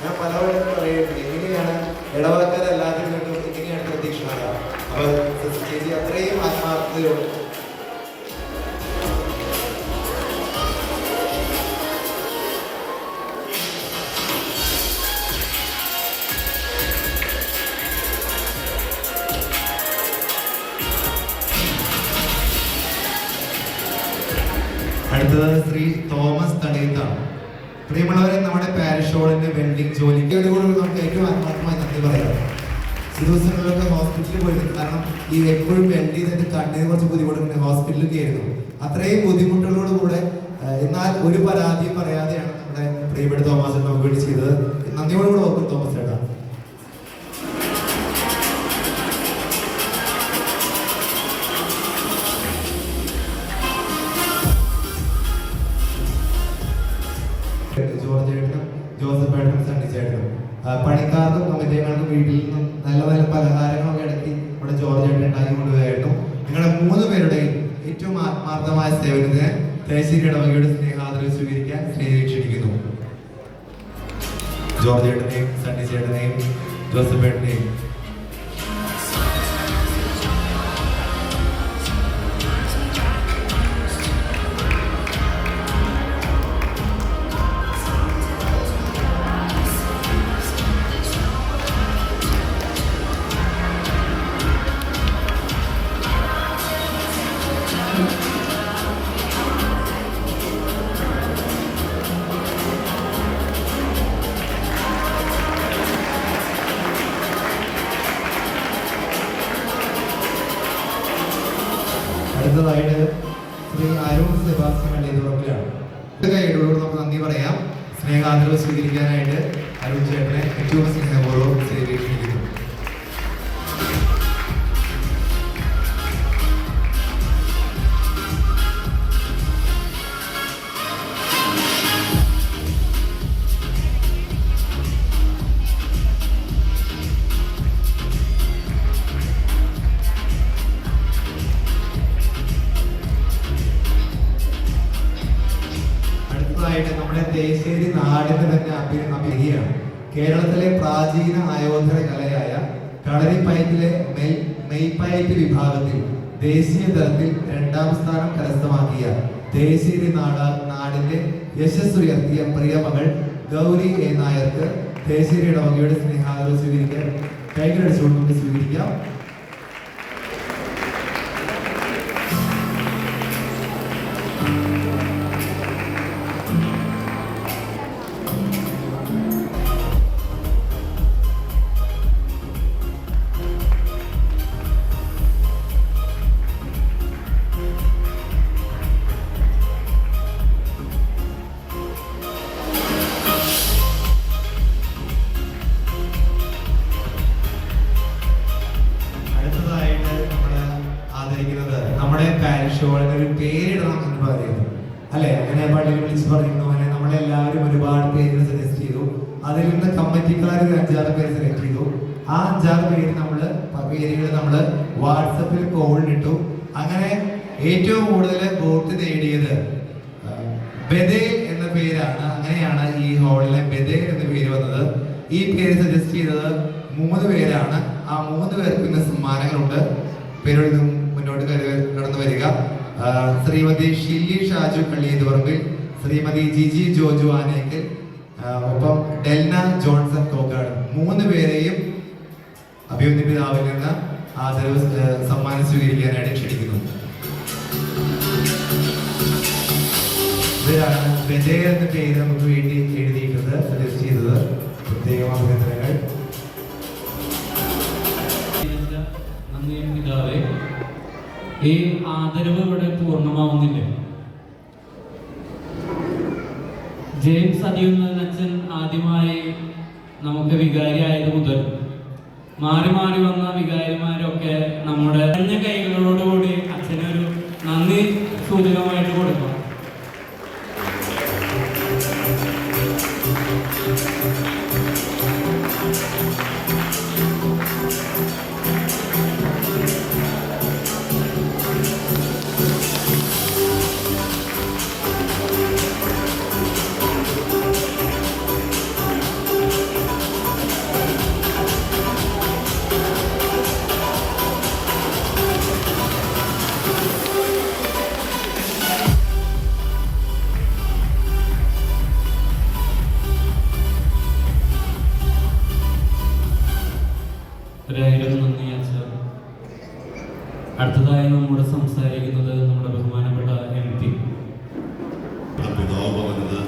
ഞാൻ പലവട്ടം പറയുന്നത് എങ്ങനെയാണ് ഇടവക്കാരെല്ലാവരും കണ്ടും എങ്ങനെയാണ് പ്രതീക്ഷണത്. അപ്പോൾ ചേച്ചി അത്രയും ആത്മാർത്ഥതയോട് അടുത്തത് ശ്രീ തോമസ് തളിയത്താണ്. പ്രിയമുള്ളവരെ, നമ്മുടെ പാരിഷ് ഹോളിന്റെ വെൽഡിംഗ് ജോലിക്ക് കൂടെ നമുക്ക് ഏറ്റവും ആത്മാർത്ഥമായി നന്ദി പറയാം. ഈ ദിവസങ്ങളിലൊക്കെ ഹോസ്പിറ്റലിൽ പോയിരുന്നു. കാരണം ഈ എപ്പോഴും വെൽഡ് ചെയ്തിട്ട് കണ്ണിന് കുറച്ച് ബുദ്ധിമുട്ടുണ്ട്. ഹോസ്പിറ്റലിലൊക്കെ ആയിരുന്നു. അത്രയും ബുദ്ധിമുട്ടുകളോടുകൂടെ എന്നാൽ ഒരു പരാതിയും പറയാതെയാണ് നമ്മുടെ പ്രിയപ്പെട്ട തോമസ് നമുക്ക് വേണ്ടി ചെയ്തത്. നന്ദിയോടുകൂടെ ഓർക്കും തോമസ് ചേട്ടാ. ജോർജ് ചേട്ടനും ജോസഫ് ചേട്ടനും സണ്ണി ചേട്ടനും പണിക്കാർക്കും കമ്മിറ്റികൾക്കും വീട്ടിൽ നിന്നും നല്ല നല്ല പലഹാരങ്ങളൊക്കെ ഇടയ്ക്ക് ഇവിടെ ജോർജ് ചേട്ടൻ ഉണ്ടാക്കി കൊണ്ടുപോയായിരുന്നു. നിങ്ങളുടെ 3 പേരുടെയും ഏറ്റവും ആത്മാർത്ഥമായ സേവനത്തിന് തേശ്ശേരി ഇടവകയുടെ സ്നേഹാദരവ് സ്വീകരിക്കാൻ ക്ഷണിക്കുന്നു. ജോർജ് ചേട്ടനെയും സണ്ണി ചേട്ടനെയും ജോസഫ് ചേട്ടനെയും. അടുത്തതായിട്ട് ശ്രീ അരുൺ സെബാസ്റ്റ്യൻ വെള്ളിയതുറപ്പിലാണ്. കൈയോട് നമുക്ക് നന്ദി പറയാം. സ്നേഹാദരവ് സ്വീകരിക്കാനായിട്ട് അരുൺ ചേട്ടനെ ഏറ്റവും സ്നേഹപൂർവ്വം സ്വീകരിച്ചിരിക്കുന്നു. നമ്മുടെ തേശ്ശേരി നാടിന് തന്നെ അഭിനയാണ്. കേരളത്തിലെ പ്രാചീന ആയോധന കലയായ കളരിപ്പയറ്റിലെ മെയ്പ്പയറ്റ് വിഭാഗത്തിൽ ദേശീയ തലത്തിൽ 2ാം സ്ഥാനം കരസ്ഥമാക്കിയ തേശ്ശേരി നാടിന്റെ യശസ്സുയർത്തിയ പ്രിയമകൾ ഗൗരി എ നായർക്ക് തേശ്ശേരി ഇടവകയുടെ സ്നേഹാദരവ് സ്വീകരിക്കാൻ കൈകളടിച്ചുകൊണ്ട് നമുക്ക് സ്വീകരിക്കാം. നമ്മുടെ പാരിഷ് ഹോളിന് ഒരു പേരിടണം എന്ന് പറയുന്നു അല്ലെ. അങ്ങനെ പള്ളിയിൽ വിളിച്ച് പറയുന്നു. അങ്ങനെ നമ്മളെല്ലാവരും ഒരുപാട് പേരുകൾ സജസ്റ്റ് ചെയ്തു. അതിൽ നിന്ന് കമ്മിറ്റിക്കാർ ഒരു 5-6 പേര് സെലക്ട് ചെയ്തു. ആ 5-6 പേരുകൾ നമ്മൾ വാട്സപ്പിൽ കോളിട്ടു. അങ്ങനെ ഏറ്റവും കൂടുതൽ വോട്ട് നേടിയത് ബദേൽ എന്ന പേരാണ്. അങ്ങനെയാണ് ഈ ഹോളിലെ ബദേൽ എന്ന പേര് വന്നത്. ഈ പേര് സജസ്റ്റ് ചെയ്തത് 3 പേരാണ്. ആ 3 പേർക്ക് ഇന്ന് സമ്മാനങ്ങളുണ്ട്. പേരോട് മുന്നോട്ട് കടന്നു വരിക. ശ്രീമതി ഷില്ലി ഷാജു കള്ളിയതുപറമ്പിൽ, ശ്രീമതി ജിജി ജോജു ആനേക്കൽ, ഒപ്പം ഡെൽന ജോൺസൺ കോക്കാട്. 3 പേരെയും അഭിമന്യ പിതാവിൽ നിന്ന് ആദരവ് സമ്മാനം സ്വീകരിക്കാനായിട്ട് ക്ഷണിക്കുന്നു. ഇവരാണ് ബദേൽ എന്ന പേര് നമുക്ക് വേണ്ടി എഴുതിയിട്ടത്, സജസ്റ്റ് ചെയ്തത്. പ്രത്യേകം അഭിനന്ദനങ്ങൾ. പിതാവേ, ഈ ആദരവ് ഇവിടെ പൂർണ്ണമാവുന്നില്ല. ജെയിംസ് അടിയുന്നച്ചൻ ആദ്യമായി നമുക്ക് വികാരി ആയത് മുതൽ മാറി മാറി വന്ന വികാരിമാരൊക്കെ നമ്മുടെ കൈകളോടുകൂടി അച്ഛനൊരു നന്ദി സൂചകമായിട്ട് കൊടുക്കണം. ഒരായിരം നന്ദി അച്ഛ. അടുത്തതായി നമ്മോട് സംസാരിക്കുന്നത് നമ്മുടെ ബഹുമാനപ്പെട്ട MP. പിതാവ് പറഞ്ഞത്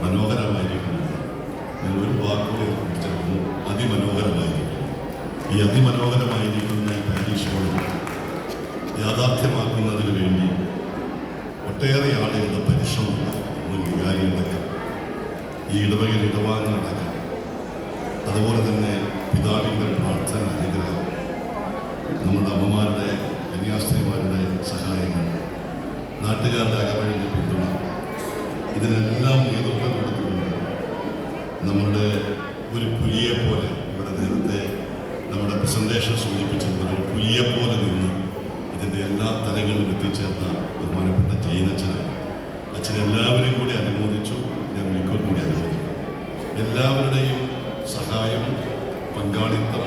മനോഹരമായിരിക്കുന്നു. ഞാൻ ഒരു വാക്കുകൂടി കുറിച്ചിരുന്നു, അതിമനോഹരമായിരിക്കുന്നു. ഈ അതിമനോഹരമായിരിക്കുന്ന ഈ പാരീഷോട് യാഥാർത്ഥ്യമാക്കുന്നതിന് വേണ്ടി ഒട്ടേറെ ആളുകളുടെ പരിശ്രമമുണ്ട്. വികാരികളടക്കം, ഈ ഇടവകയിൽ ഇടവാങ്ങലടക്കം, അതുപോലെ തന്നെ പിതാവിൻ്റെ പ്രാർത്ഥന, അനുഗ്രഹം, നമ്മുടെ അമ്മമാരുടെ കന്യാസ്ത്രീമാരുടെ സഹായങ്ങൾ, നാട്ടുകാരുടെ അകമഴിഞ്ഞ പിന്തുണ, ഇതിനെല്ലാം നേതൃത്വം കൊടുത്തുകൊണ്ട് നമ്മുടെ ഒരു പുലിയെ പോലെ, ഇവിടെ നേരത്തെ നമ്മുടെ പ്രസന്റേഷൻ സൂചിപ്പിച്ചതുപോലെ ഒരു പുലിയെ പോലെ നിന്ന് ഇതിൻ്റെ എല്ലാ തലങ്ങളിലും എത്തിച്ചേർന്ന ബഹുമാനപ്പെട്ട ജൈനച്ചനാണ്. അച്ഛനെല്ലാവരെയും കൂടി അനുമോദിച്ചു, ഞാൻ ഒരിക്കൽ കൂടി അനുമോദിക്കും. എല്ലാവരുടെയും സഹായം, പങ്കാളിത്തം,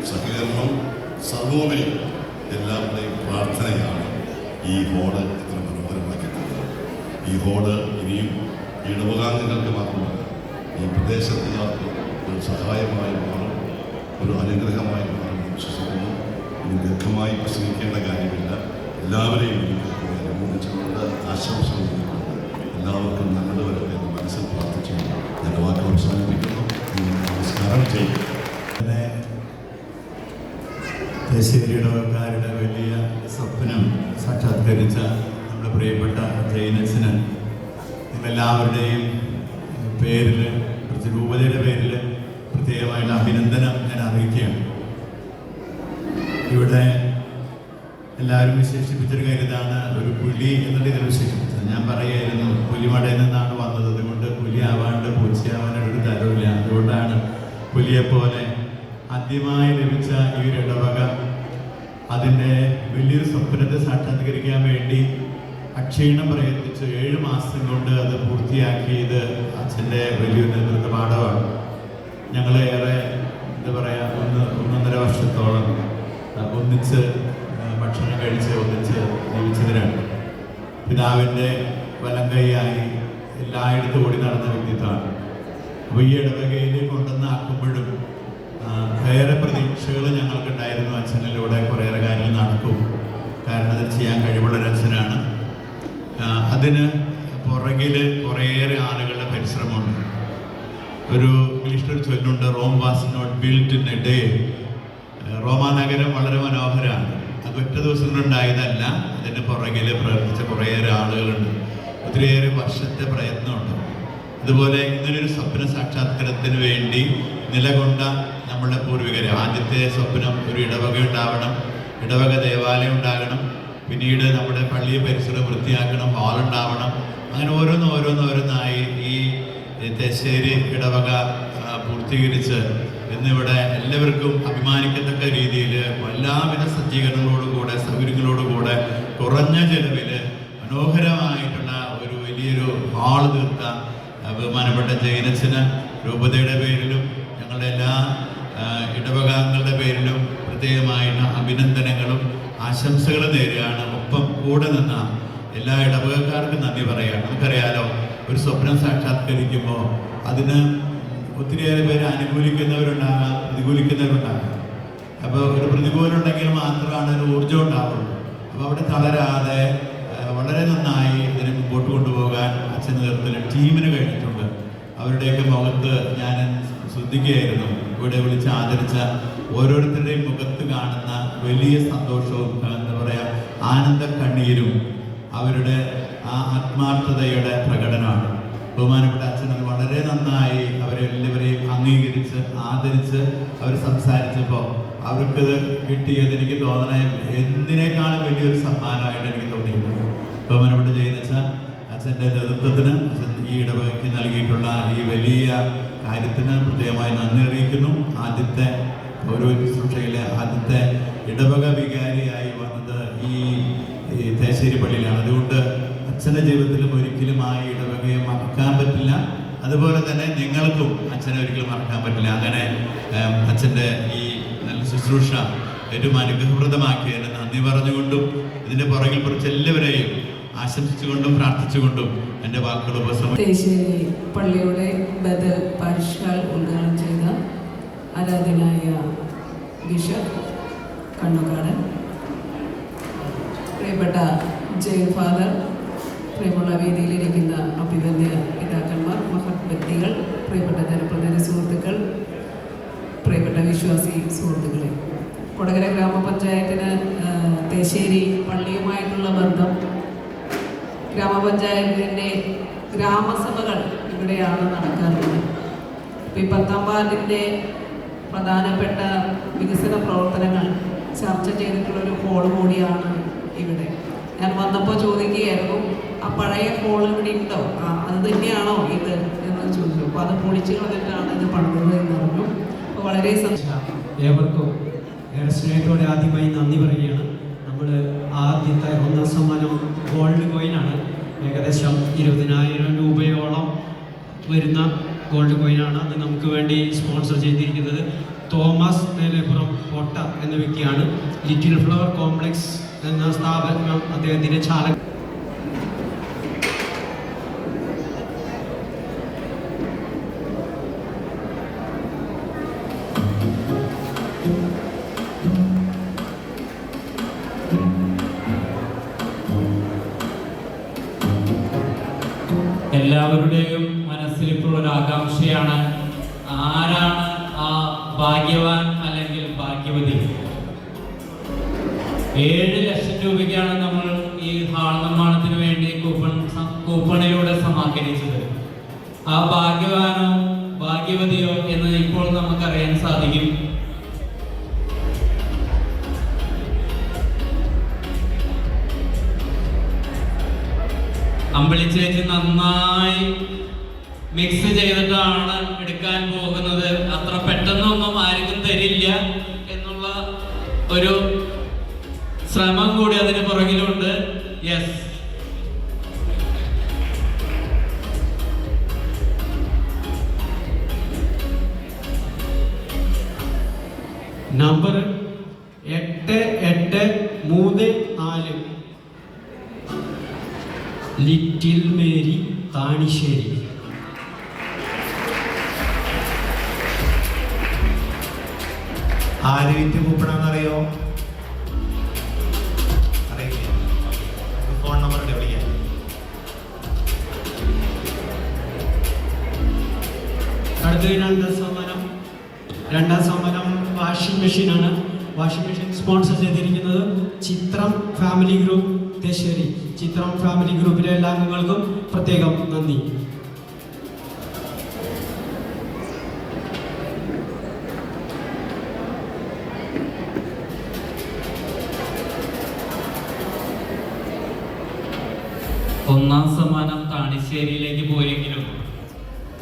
സഹകരണം, സർവോപരി എല്ലാവരുടെയും പ്രാർത്ഥനയാണ് ഈ ഹോള് ഇത്ര മനോഹരമാക്കിയിട്ടുള്ളത്. ഈ ഹോള് ഇനിയും ഇടവകാംഗങ്ങൾക്ക് മാത്രമല്ല, ഈ പ്രദേശത്തുകാർക്ക് ഒരു സഹായമായി മാറും, ഒരു അനുഗ്രഹമായി മാറും വിശ്വസിക്കുന്നു. ഇനി ദീർഘമായി പ്രസംഗിക്കേണ്ട കാര്യമില്ല. എല്ലാവരെയും എനിക്ക് അനുമോദിച്ചുകൊണ്ട് ആശംസകൾ നൽകുന്നുണ്ട്. എല്ലാവർക്കും നല്ലത് വരട്ടെ എന്ന് മനസ്സിൽ പ്രാർത്ഥിച്ചു എൻ്റെ വാക്ക് അവസാനിപ്പിക്കുന്നു. നമസ്കാരം ചെയ്യും. തേശ്ശേരി ഇടവക്കാരുടെ വലിയ സ്വപ്നം സാക്ഷാത്കരിച്ച നമ്മുടെ പ്രിയപ്പെട്ട ജൈനച്ചന് നിങ്ങളെല്ലാവരുടെയും പേരിൽ, രൂപതയുടെ പേരിൽ പ്രത്യേകമായിട്ട് അഭിനന്ദനം ഞാൻ അറിയിക്കുകയാണ്. ഇവിടെ എല്ലാവരും വിശേഷിപ്പിച്ചൊരു കാര്യത്താണ് ഒരു പുലി എന്നുള്ള ഇതിൽ വിശേഷിപ്പിച്ചത്. ഞാൻ പറയായിരുന്നു പുലിമടയിൽ നിന്നാണ് വന്നത്, അതുകൊണ്ട് പുലി ആവാണ്ട് പൂച്ചയാവാനുള്ള ഒരു തരവില്ല. അതുകൊണ്ടാണ് പുലിയെപ്പോലെ ആദ്യമായി ലഭിച്ച ഈ ഒരു ഇടവക അതിൻ്റെ വലിയൊരു സ്വപ്നത്തെ സാക്ഷാത്കരിക്കാൻ വേണ്ടി അക്ഷീണം പ്രയത്നിച്ചു 7 മാസം കൊണ്ട് അത് പൂർത്തിയാക്കിയത് അച്ഛൻ്റെ വലിയൊരു നേതൃത്വ പാഠമാണ്. ഞങ്ങളേറെ എന്താ പറയുക, 1.5 വർഷത്തോളം ഒന്നിച്ച് ഭക്ഷണം കഴിച്ച് ഒന്നിച്ച് ജീവിച്ചതിനാണ്. പിതാവിൻ്റെ വലം കൈയായി എല്ലായിടത്തും ഓടി നടന്ന വ്യക്തിത്വമാണ്. അപ്പോൾ ഈ ഇടവകയിൽ കൊണ്ടുവന്നാക്കുമ്പോഴും വേറെ പ്രതീക്ഷകൾ ഞങ്ങൾക്കുണ്ടായിരുന്നു. അച്ഛനിലൂടെ കുറേയേറെ കാര്യങ്ങൾ നടക്കും, കാരണം അത് ചെയ്യാൻ കഴിവുള്ളൊരു അച്ഛനാണ്. അതിന് പുറകിൽ കുറേയേറെ ആളുകളുടെ പരിശ്രമമുണ്ട്. ഒരു ഇംഗ്ലീഷിലൊരു ചൊല്ലുണ്ട്, Rome was not built in a day. റോമാ നഗരം വളരെ മനോഹരമാണ്. അത് ഒറ്റ ദിവസം കൊണ്ടുണ്ടായതല്ല. അതിന് പുറകിൽ പ്രവർത്തിച്ച കുറേയേറെ ആളുകളുണ്ട്, ഒത്തിരിയേറെ വർഷത്തെ പ്രയത്നമുണ്ട്. അതുപോലെ ഇങ്ങനൊരു സ്വപ്ന സാക്ഷാത്കാരത്തിന് വേണ്ടി നിലകൊണ്ട നമ്മുടെ പൂർവികർ, ആദ്യത്തെ സ്വപ്നം ഒരു ഇടവക ഉണ്ടാവണം, ഇടവക ദേവാലയം ഉണ്ടാകണം, പിന്നീട് നമ്മുടെ പള്ളിയെ പരിസരം വൃത്തിയാക്കണം, ഹാളുണ്ടാവണം. അങ്ങനെ ഓരോന്നായി ഈ തേശ്ശേരി ഇടവക പൂർത്തീകരിച്ച് ഇന്നിവിടെ എല്ലാവർക്കും അഭിമാനിക്കത്തക്ക രീതിയിൽ എല്ലാവിധ സജ്ജീകരണങ്ങളോടുകൂടെ സൗകര്യങ്ങളോടുകൂടെ കുറഞ്ഞ ചെലവിൽ മനോഹരമായിട്ടുള്ള ഒരു വലിയൊരു ഹാൾ തീർത്ത ബഹുമാനപ്പെട്ട ജൈനച്ചന് രൂപതയുടെ പേരിലും ഞങ്ങളുടെ എല്ലാ ഇടവകാംഗങ്ങളുടെ പേരിലും പ്രത്യേകമായിട്ട് അഭിനന്ദനങ്ങളും ആശംസകളും നേരുകയാണ്. ഒപ്പം കൂടെ നിന്ന എല്ലാ ഇടവകക്കാർക്കും നന്ദി പറയുകയാണ്. നമുക്കറിയാലോ, ഒരു സ്വപ്നം സാക്ഷാത്കരിക്കുമ്പോൾ അതിന് ഒത്തിരിയേറെ പേര് അനുകൂലിക്കുന്നവരുണ്ടാകാം, പ്രതികൂലിക്കുന്നവരുണ്ടാകാം. അപ്പോൾ ഒരു പ്രതികൂലം ഉണ്ടെങ്കിൽ മാത്രമാണ് ഒരു ഊർജ്ജം ഉണ്ടാവുള്ളൂ. അപ്പോൾ അവിടെ തളരാതെ വളരെ നന്നായി ഇതിനെ മുമ്പോട്ട് കൊണ്ടുപോകാൻ അച്ഛൻ നേതൃത്വത്തിൽ ടീമിന് കഴിഞ്ഞിട്ടുണ്ട്. അവരുടെയൊക്കെ മുഖത്ത് ഞാൻ ശ്രദ്ധിക്കുകയായിരുന്നു. ഇവിടെ വിളിച്ച് ആദരിച്ച ഓരോരുത്തരുടെയും മുഖത്ത് കാണുന്ന വലിയ സന്തോഷവും എന്താ പറയുക ആനന്ദ കണ്ണീരും അവരുടെ ആ ആത്മാർത്ഥതയുടെ പ്രകടനമാണ്. ബഹുമാനപ്പെട്ട അച്ഛനത് വളരെ നന്നായി അവരെല്ലാവരെയും അംഗീകരിച്ച് ആദരിച്ച് അവർ സംസാരിച്ചപ്പോൾ അവർക്ക് കിട്ടിയത് എനിക്ക് തോന്നണേ എന്തിനേക്കാളും വലിയൊരു സമ്മാനമായിട്ട് എനിക്ക് തോന്നിയിട്ടുണ്ട്. ബഹുമാനപ്പെട്ട ജയനച്ച അച്ഛൻ്റെ നേതൃത്വത്തിന്, അച്ഛൻ ഈ ഇടവകയ്ക്ക് നൽകിയിട്ടുള്ള ഈ വലിയ കാര്യത്തിന് പ്രത്യേകമായി നന്ദി അറിയിക്കുന്നു. ആദ്യത്തെ ഓരോ ശുശ്രൂഷയിലെ ആദ്യത്തെ ഇടവക വികാരിയായി വന്നത് ഈ തേശ്ശേരി പള്ളിയിലാണ്. അതുകൊണ്ട് അച്ഛൻ്റെ ജീവിതത്തിലും ഒരിക്കലും ആ ഇടവകയെ മറക്കാൻ പറ്റില്ല. അതുപോലെ തന്നെ നിങ്ങൾക്കും അച്ഛനെ ഒരിക്കലും മറക്കാൻ പറ്റില്ല. അങ്ങനെ അച്ഛൻ്റെ ഈ നല്ല ശുശ്രൂഷ ഏറ്റവും അനുഗ്രഹപ്രദമാക്കിയതിന് നന്ദി പറഞ്ഞുകൊണ്ടും ഇതിൻ്റെ പുറകിൽ കുറച്ച് എല്ലാവരെയും ആശംസിച്ചുകൊണ്ടും പ്രാർത്ഥിച്ചുകൊണ്ടും എൻ്റെ വാക്കുകൾ ഉപസംഹരിക്കുന്നു. തേശ്ശേരി പള്ളിയുടെ ബദൽ പാരിഷ് ഹാൾ ഉദ്ഘാടനം ചെയ്ത ആരാധനായ ജയിൽ ഫാദർ, പ്രിയമുള്ള വേദിയിലിരിക്കുന്ന അഭിവന്യ പിതാക്കന്മാർ, മഹത് വ്യക്തികൾ, പ്രിയപ്പെട്ട ജനപ്രതിനിധി സുഹൃത്തുക്കൾ, പ്രിയപ്പെട്ട വിശ്വാസി സുഹൃത്തുക്കളെ, കൊടകര ഗ്രാമപഞ്ചായത്തിന് തേശ്ശേരി പള്ളിയുമായിട്ടുള്ള ബന്ധം, ഗ്രാമപഞ്ചായത്തിൻ്റെ ഗ്രാമസഭകൾ ഇവിടെയാണ് നടക്കാറുള്ളത്. ഈ 10ാം വാർഡിൻ്റെ പ്രധാനപ്പെട്ട വികസന പ്രവർത്തനങ്ങൾ ചർച്ച ചെയ്തിട്ടുള്ളൊരു ഹോൾ കൂടിയാണ് ഇവിടെ. ഞാൻ വന്നപ്പോൾ ചോദിക്കുകയായിരുന്നു, ആ പഴയ ഹോൾ ഇവിടെ ഉണ്ടോ, അത് തന്നെയാണോ ഇത് എന്ന് ചോദിച്ചു. അപ്പോൾ അത് പൊളിച്ചു കളഞ്ഞിട്ടാണ് ഇത് പണിതത് എന്ന് പറഞ്ഞു. അപ്പോൾ വളരെ ഏവർക്കും ഏറെ സ്നേഹത്തോടെ ആദ്യമായി നന്ദി പറയുകയാണ്. നമ്മൾ ആദ്യത്തെ 1ാം സമ്മാനം ഗോൾഡ് കോയിനാണ്. ഏകദേശം 20,000 രൂപയോളം വരുന്ന ഗോൾഡ് കോയിനാണ്. അത് നമുക്ക് വേണ്ടി സ്പോൺസർ ചെയ്തിരിക്കുന്നത് തോമസ് നേലേപ്പുറം കോട്ട എന്ന വ്യക്തിയാണ്. ലിറ്റിൽ ഫ്ലവർ കോംപ്ലക്സ് എന്ന സ്ഥാപനം അദ്ദേഹത്തിൻ്റെ ചാലക. എല്ലാവരുടെയും മനസ്സിൽ ഇപ്പോൾ ഒരു ആകാംക്ഷയാണ്, ആരാണ് ആ ഭാഗ്യവാൻ അല്ലെങ്കിൽ ഭാഗ്യവതി? 7 ലക്ഷം രൂപയ്ക്കാണ് നമ്മൾ ഈ ഹാൾ നിർമ്മാണത്തിന് വേണ്ടി കൂപ്പണിലൂടെ സമാഹരിച്ചത്. ആ ഭാഗ്യവാനോ ഭാഗ്യവതിയോ എന്ന് ഇപ്പോൾ നമുക്കറിയാൻ സാധിക്കും. അമ്പിളിച്ചേച്ചി നന്നായി മിക്സ് ചെയ്തിട്ടാണ് എടുക്കാൻ പോകുന്നത്. അത്ര പെട്ടെന്നൊന്നും ആർക്കും തരില്ല എന്നുള്ള ഒരു ശ്രമം കൂടി അതിന് പുറകിലുണ്ട്. Yes, number 8834 Little Mary Thanissery. ആര് വിറ്റ് കൂപ്പണമെന്നറിയോ? അറിയില്ല. ഫോൺ നമ്പർ ഉണ്ട്, വിളിക്കാം. അടുത്ത 2ാം സമ്മാനം വാഷിംഗ് മെഷീനാണ്. വാഷിംഗ് മെഷീൻ സ്പോൺസർ ചെയ്തിരിക്കുന്നത് ചിത്രം ഫാമിലി ഗ്രൂപ്പ് തേശ്ശേരി. ചിത്രം ഫാമിലി ഗ്രൂപ്പിലെ എല്ലാ അംഗങ്ങൾക്കും പ്രത്യേകം നന്ദി. ഒന്നാം സമ്മാനം താണിശ്ശേരിയിലേക്ക് പോയെങ്കിലും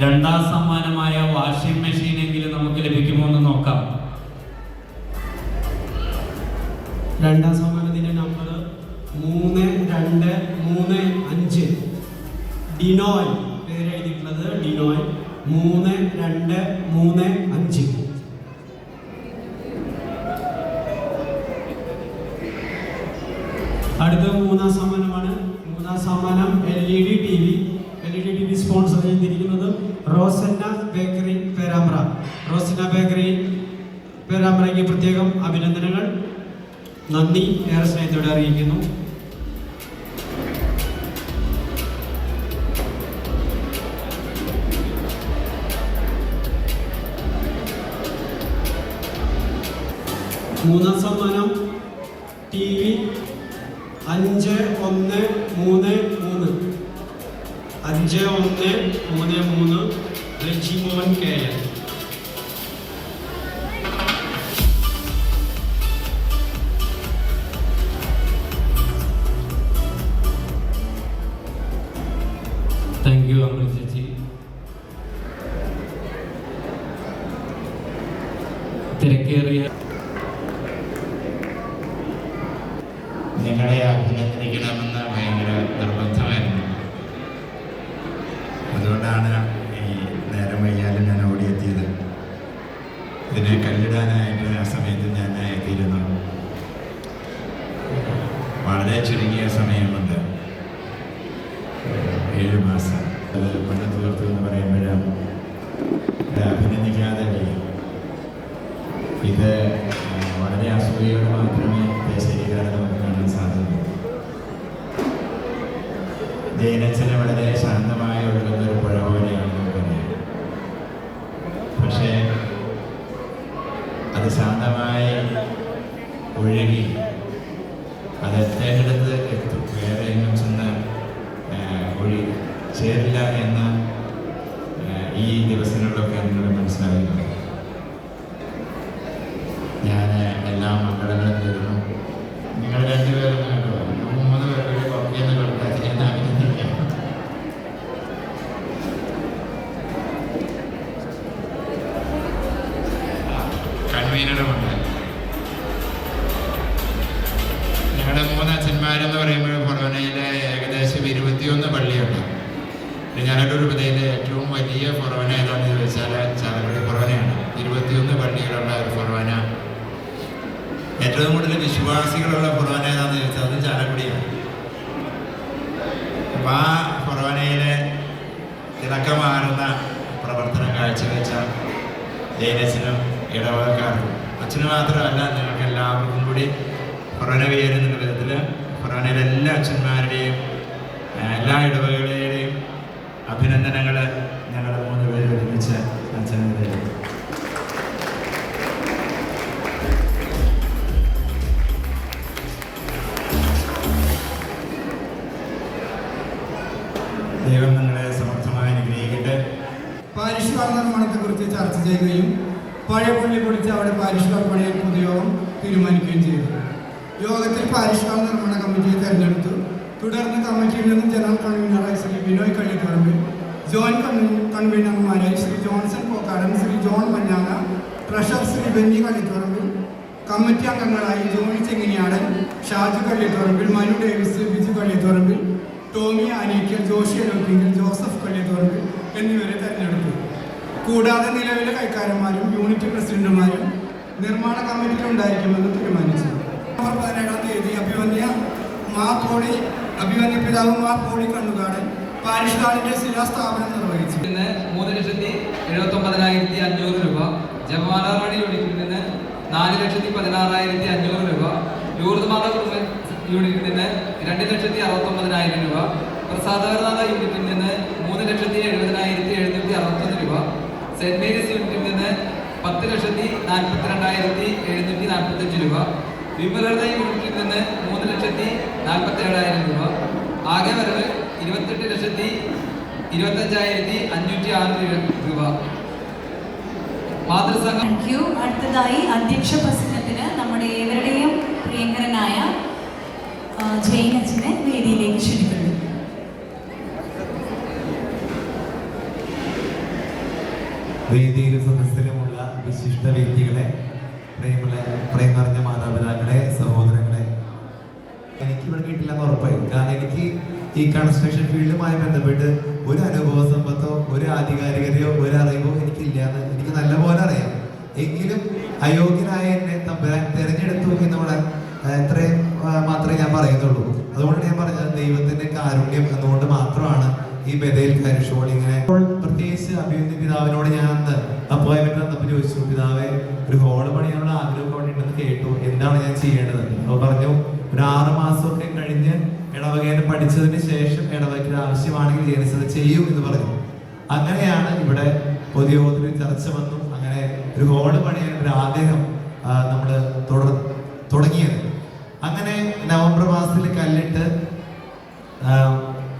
2ാം സമ്മാനമായ വാഷിംഗ് മെഷീനെങ്കിലും നമുക്ക് ലഭിക്കുമോ എന്ന് നോക്കാം. 2ാം സമ്മാനത്തിന്റെ നമ്പർ 3235 ഡിനോയ്, പേര് എഴുതിയിട്ടുള്ളത് ഡിനോയ്. 3235. അടുത്ത 3ാം സമ്മാനമാണ്. 3ാം സമ്മാനം LED TV. LED TV sponsor ചെയ്തിരിക്കുന്നത് റോസന്ന ബേക്കറി പേരാമ്പ്ര. റോസന്ന ബേക്കറി പേരാമ്പ്രയ്ക്ക് പ്രത്യേകം അഭിനന്ദനങ്ങൾ, നന്ദി ഏറെ സ്നേഹത്തോടെ അറിയിക്കുന്നു. മൂന്നാം സമ്മാനം TV 5133 5133 Rejimon KL. Thank you Amrutha ചേച്ചി. തിരക്കേറിയ നിങ്ങളെ അഭിനന്ദിക്കണമെന്ന് ഭയങ്കര നിർബന്ധമായിരുന്നു. അതുകൊണ്ടാണ് ഈ നേരം വൈകാലും ഞാൻ ഓടിയെത്തിയത്. ഇതിനെ കല്ലിടാനായിട്ട് ആ സമയത്ത് ഞാൻ എത്തിയിരുന്നു. വളരെ ചുരുങ്ങിയ സമയമുണ്ട്, 7 മാസം. അത് കൊണ്ട് തീർത്തു എന്ന് പറയുമ്പോഴും ഇത് അഭിനന്ദിക്കാതെ കഴിയും. ഇത് വളരെ അസൂയയോടെ മാത്രമേ ദേശീയക്കാരെ നമുക്ക് കാണാൻ സാധിക്കൂ. ശാന്തമായി ഒഴുകി അത് എത്തേണ്ടടുത്ത് എത്തും, വേറെ എങ്ങും ചെന്ന് ചേരില്ല എന്ന് ഈ ദിവസങ്ങളിലൊക്കെ നിങ്ങൾ മനസ്സിലാക്കുന്നു. ഞാൻ എല്ലാ മംഗളങ്ങളും തരുന്നു. നിങ്ങൾ രണ്ടുപേരും കേട്ടോ, 3 പേരുടെ കൊക്കയെന്ന് കൊടുത്താൽ ഞാൻ അഭിനന്ദിക്കാം. കൺവീനറുമുണ്ട്. ഞങ്ങളുടെ 3 അച്ഛന്മാരെന്ന് പറയുമ്പോൾ ഫൊറോനയിലെ ഏകദേശം 21 പള്ളിയുണ്ട്. ഞാനൊരു രൂപതയിലെ ഏറ്റവും വലിയ ഫൊറോന ഏതാണെന്ന് ചോദിച്ചാൽ ചാലക്കുടി ഫൊറോനയാണ്. 21 പള്ളികളുള്ള ഒരു ഫൊറോന. ഏറ്റവും കൂടുതൽ വിശ്വാസികളുള്ള ഫൊറോന ഏതാണെന്ന് ചോദിച്ചാൽ അത് ചാലക്കുടിയാണ്. അപ്പം ആ ഫൊറോനയിലെ തിളക്കമാറുന്ന പ്രവർത്തനം കാഴ്ചവെച്ച ജയനച്ചനും ഇടവകക്കാർക്കും, അച്ഛന് മാത്രമല്ല നിങ്ങൾക്ക് എല്ലാവർക്കും കൂടി ഫൊറോന കയറുന്ന വിധത്തിൽ ഫൊറോനയിലെ എല്ലാ അച്ഛന്മാരുടെയും എല്ലാ ഇടവകളുടെയും അഭിനന്ദനങ്ങൾ ഞങ്ങൾ 3 പേര് ഒരുമിച്ച് അച്ഛനെ തരും. ദൈവം നിങ്ങളെ സമർത്ഥമായി അനുഗ്രഹിക്കട്ടെ. പാരിഷ് ഹാൾ നിർമ്മാണത്തെക്കുറിച്ച് ചർച്ച ചെയ്യുകയും പഴയ പള്ളി പൊളിച്ച് അവിടെ പാരിഷ് ഹാൾ പണിയാൻ പൊതുയോഗം തീരുമാനിക്കുകയും ചെയ്തു. യോഗത്തിൽ പാരിഷ് ഹാൾ നിർമ്മാണ കമ്മിറ്റിയെ തെരഞ്ഞെടുത്തു. തുടർന്ന് കമ്മിറ്റിയിൽ നിന്നും ജനറൽ കൺവീനറായി ശ്രീ ബിനോയ് കള്ളിക്കറമ്പിൽ, ജോയിന്റ് കൺവീനർമാരായി ശ്രീ ജോൺസൺ പോക്കാടൻ, ശ്രീ ജോൺ മഞ്ഞാങ്ങ, ട്രഷറർ ശ്രീ ബെന്നി കള്ളിത്തുറമ്പിൽ, കമ്മിറ്റി അംഗങ്ങളായി ജോണി ചെങ്ങിനിയാടൻ, ഷാജു കള്ളിത്തുറമ്പിൽ, മനു ഡേവിസ്, ബിജു കള്ളിത്തുറമ്പിൽ, ടോമി ആനീക്കൽ, ജോഷി എലോപ്പിങ്കൽ, ജോസഫ് കള്ളിത്തുറമ്പിൽ എന്നിവരെ തെരഞ്ഞെടുത്തു. കൂടാതെ നിലവിലെ കൈക്കാരന്മാരും യൂണിറ്റ് പ്രസിഡന്റുമാരും നിർമ്മാണ കമ്മിറ്റിയിൽ ഉണ്ടായിരിക്കുമെന്ന് തീരുമാനിച്ചു. നവംബർ 17-ാം തീയതി അഭിമന്യ പിതാവ് മാർ പോളി കണ്ണുകാടൻ പാരിഷ് ഹാളിന്റെ ശിലാസ്ഥാപനം നിർവഹിച്ചു. 3,79,500 രൂപ, ജപമാല മണി യൂണിറ്റിൽ നിന്ന് 4,16,500 രൂപ, ലൂർദ് മാത കുടുംബ യൂണിറ്റിൽ നിന്ന് 2,69,000 രൂപ, പ്രസാദകരനാഥ യൂണിറ്റിൽ നിന്ന് 3,70,761 രൂപ, സെന്റ് മേരീസ് യൂണിറ്റിൽ നിന്ന് 10,42,745 രൂപ, വിമലത യൂണിറ്റിൽ നിന്ന് 3,47,000 രൂപ. ആകെ വരവ് 28,25,506 രൂപ. മാതൃസംഘം. അടുത്തതായി അധ്യക്ഷ പ്രസംഗത്തിന് നമ്മുടെ ഏവരുടെയും പ്രിയങ്കരനായ ജയനച്ചനെ വേദിയിലേക്ക് ക്ഷണിക്കുന്നു. വേദിയിൽ സദസ്സിലുമുള്ള വിശിഷ്ട വ്യക്തികളെ, പ്രേം നിറഞ്ഞ മാതാപിതാക്കളെ, സഹോദരങ്ങളെ, എനിക്കിവിടെ കിട്ടില്ലെന്ന് ഉറപ്പായി. കാരണം എനിക്ക് ഈ കൺസ്ട്രക്ഷൻ ഫീൽഡുമായി ബന്ധപ്പെട്ട് ഒരു അനുഭവ സമ്പത്തോ ഒരു ആധികാരികതയോ ഒരു അറിവോ എനിക്കില്ലാന്ന് എനിക്ക് നല്ലപോലെ അറിയാം. എങ്കിലും അയോഗ്യനായ എന്നെ തമ്പുരാൻ തെരഞ്ഞെടുത്തു എന്നുള്ള ഇത്രയും മാത്രമേ ഞാൻ പറയുന്നുള്ളൂ. അതുകൊണ്ട് ഞാൻ പറഞ്ഞത് ദൈവത്തിന്റെ കാരുണ്യം എന്നുകൊണ്ട് മാത്രമാണ് ഈ ബഥേൽ പാരിഷ് ഹാൾ ഇങ്ങനെ. പ്രത്യേകിച്ച് അഭിമന്യ പിതാവിനോട് ഞാൻ അന്ന് അപ്പോയിന്റ്മെന്റ് വന്നപ്പോൾ ചോദിച്ചു, പിതാവെ ഒരു ഹോള് പണിയാനുള്ള ആഗ്രഹം അവിടെ ഉണ്ടെന്ന് കേട്ടു, എന്താണ് ഞാൻ ചെയ്യേണ്ടത്? അപ്പോൾ പറഞ്ഞു, ഒരു 6 മാസമൊക്കെ കഴിഞ്ഞ് ഇടവകേനെ പഠിച്ചതിന് ശേഷം ഇടവകയ്ക്ക് ആവശ്യമാണെങ്കിൽ ജനിച്ചത് ചെയ്യൂ എന്ന് പറഞ്ഞു. അങ്ങനെയാണ് ഇവിടെ പൊതുയോഗത്തിൽ ചർച്ച വന്നു. അങ്ങനെ ഒരു ഹോള് പണിയാൻ ഒരു ആഗ്രഹം നമ്മൾ തുടങ്ങിയത്. അങ്ങനെ നവംബർ മാസത്തിൽ കല്ലിട്ട്,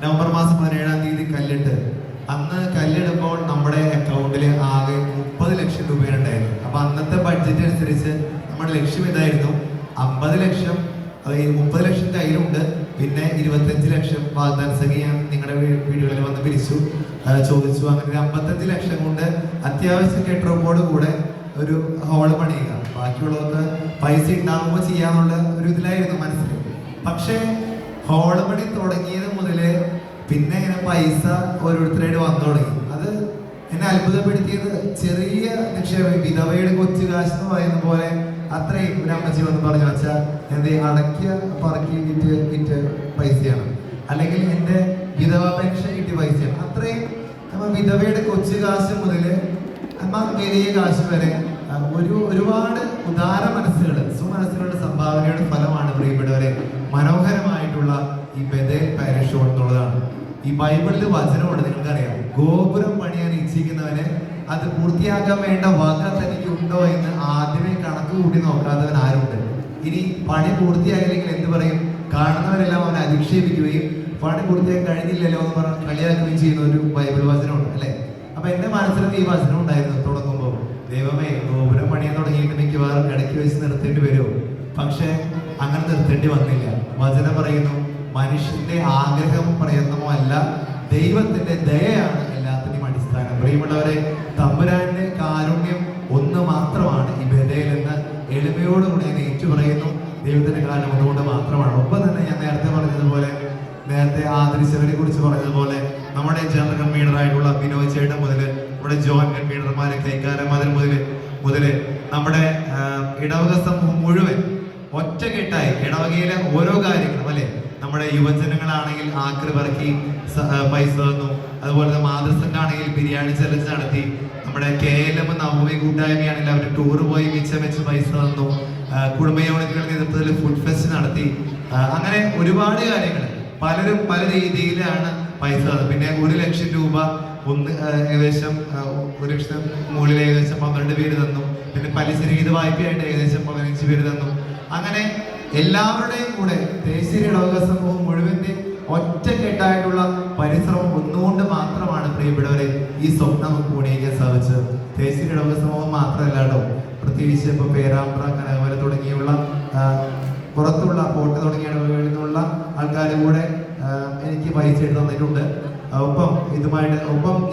നവംബർ മാസം 17-ാം തീയതി കല്ലിട്ട്, അന്ന് കല്ലിടുമ്പോൾ നമ്മുടെ അക്കൗണ്ടിൽ ആകെ 30 ലക്ഷം രൂപയുണ്ടായിരുന്നു. അപ്പൊ അന്നത്തെ ബഡ്ജറ്റ് അനുസരിച്ച് നമ്മുടെ ലക്ഷ്യം ഇതായിരുന്നു, 50 ലക്ഷം, 30 ലക്ഷം കയ്യിലുണ്ട്, പിന്നെ 25 ലക്ഷം വാഗ്ദാന സംഖ്യ ഞാൻ നിങ്ങളുടെ വീടുകളിൽ വന്ന് പിരിച്ചു ചോദിച്ചു. അങ്ങനെ 55 ലക്ഷം കൊണ്ട് അത്യാവശ്യം കെട്ടിടത്തോട് കൂടെ ഒരു ഹോള് പണിയുക. ബാക്കിയുള്ളവർക്ക് പൈസ ഉണ്ടാകുമ്പോൾ ചെയ്യാന്നുള്ള ഒരു ഇതിലായിരുന്നു മനസ്സിൽ. പക്ഷേ ഹോള് പണി തുടങ്ങിയത് മുതല് പിന്നെ ഇങ്ങനെ പൈസ ഓരോരുത്തരായിട്ട് വന്നു തുടങ്ങി. അത് എന്നെ അത്ഭുതപ്പെടുത്തിയത് ചെറിയ നിക്ഷേപം, വിധവയുടെ കൊച്ചു കാശ് എന്ന് പറയുന്ന പോലെ അത്രയും ഒരു അമ്മച്ചി വന്ന് പറഞ്ഞു, വെച്ചാൽ എന്റെ അടക്കിയ പറക്കി വിറ്റ് പൈസയാണ്, അല്ലെങ്കിൽ എന്റെ വിധവ പെൻഷൻ കിട്ടിയ പൈസയാണ്. അത്രയും നമ്മ വിധവയുടെ കൊച്ചു കാശ് മുതല് വലിയ കാശ് വരെ ഒരുപാട് ഉദാര മനസ്സുകൾ, സുമനസ്സുകളുടെ സംഭാവനയുടെ ഫലമാണ് പ്രിയപ്പെട്ടവരെ മനോഹരമായിട്ടുള്ള ഈ ബഥേൽ പാരിഷ് ഹാൾ എന്നുള്ളതാണ്. ഈ ബൈബിളിൽ വചനമുണ്ട്, നിങ്ങൾക്കറിയാം, ഗോപുരം പണിയാൻ ഇച്ഛിക്കുന്നവന് അത് പൂർത്തിയാക്കാൻ വേണ്ട വക തനിക്കുണ്ടോ എന്ന് ആദ്യമേ കണക്ക് കൂട്ടി നോക്കാത്തവൻ ആരുണ്ട്? ഇനി പണി പൂർത്തിയായില്ലെങ്കിൽ എന്ത് പറയും? കാണുന്നവരെല്ലാം അവനെ അധിക്ഷേപിക്കുകയും പണി പൂർത്തിയാക്കാൻ കഴിഞ്ഞില്ലല്ലോ എന്ന് പറഞ്ഞ് കളിയാക്കുകയും ചെയ്യുന്ന ഒരു ബൈബിൾ വചനമുണ്ട് അല്ലേ? അപ്പൊ എന്റെ മനസ്സിലും ഈ വചനം ഉണ്ടായിരുന്നു തുടങ്ങുമ്പോൾ, ദൈവമേ ഗോപുരം പണിയാൻ തുടങ്ങിയിട്ട് മിക്കവാറും ഇടയ്ക്ക് വെച്ച് നിർത്തേണ്ടി വരുമോ? പക്ഷെ അങ്ങനെ നിർത്തേണ്ടി വന്നില്ല. വചനം പറയുന്നു, മനുഷ്യന്റെ ആഗ്രഹമോ പ്രയത്നമോ അല്ല, ദൈവത്തിന്റെ ദയയാണ് എല്ലാത്തിനും അടിസ്ഥാനം. പ്രിയമുള്ളവരെ, തമ്പുരാന്റെ കാരുണ്യം ഒന്ന് മാത്രമാണ് ഈ ബഥേൽ എന്ന് എളിമയോടുകൂടി ഞാൻ ഏറ്റുപറയുന്നു. ദൈവത്തിന്റെ കാരുണ്യം ഒന്നുകൊണ്ട് മാത്രമാണ്. ഒപ്പം തന്നെ ഞാൻ നേരത്തെ പറഞ്ഞതുപോലെ, നേരത്തെ ആദരിച്ചവരെ കുറിച്ച് പറഞ്ഞതുപോലെ, നമ്മുടെ ജനറൽ കൺവീനർ ആയിട്ടുള്ള ബിനോയ് ചേട്ടൻ മുതൽ നമ്മുടെ ജോയിന്റ് കൺവീനർമാരെ കൈകാരന്മാർ മുതല് നമ്മുടെ ഇടവക സമൂഹം മുഴുവൻ ഒറ്റക്കെട്ടായി ഇടവകയിലെ ഓരോ കാര്യങ്ങളും അല്ലെ, നമ്മുടെ യുവജനങ്ങളാണെങ്കിൽ ആക്രി പറക്കി പൈസ തന്നു, അതുപോലെ മാതൃസംഘാണെങ്കിൽ ബിരിയാണി ചലഞ്ച് നടത്തി, നമ്മുടെ KLM നവമി കൂട്ടായ്മയാണെങ്കിൽ അവർ ടൂർ പോയി മിച്ചം വെച്ച് പൈസ തന്നു, കുടുംബ യൂണിറ്റുകളുടെ നേതൃത്വത്തിൽ ഫുഡ് ഫെസ്റ്റ് നടത്തി. അങ്ങനെ ഒരുപാട് കാര്യങ്ങൾ പലരും പല രീതിയിലാണ് പൈസ തന്നത്. പിന്നെ 1 ലക്ഷം രൂപ ഏകദേശം 1 ലക്ഷം മുകളിൽ ഏകദേശം 12 പേര് തന്നു. പിന്നെ പലിശരഹിത വായ്പയായിട്ട് ഏകദേശം 15 പേര് തന്നു. അങ്ങനെ എല്ലാവരുടെയും കൂടെ തേശ്ശേരി ഇടവക സമൂഹം മുഴുവന്റെ ഒറ്റക്കെട്ടായിട്ടുള്ള പരിശ്രമം ഒന്നുകൊണ്ട് മാത്രമാണ് പ്രിയപ്പെട്ടവരെ ഈ സ്വപ്നം പൂർണ്ണീകരിക്കാൻ സാധിച്ചത്. തേശ്ശേരി ഇടവക സമൂഹം മാത്രമല്ലാട്ടോ, പ്രത്യേകിച്ച് ഇപ്പൊ പേരാമ്പ്ര, കനകമല തുടങ്ങിയുള്ള പുറത്തുള്ള കോട്ട തുടങ്ങിയ ഇടവകളിൽ നിന്നുള്ള ആൾക്കാർ കൂടെ എനിക്ക് പൈസ എടുത്ത് തന്നിട്ടുണ്ട്. ഒപ്പം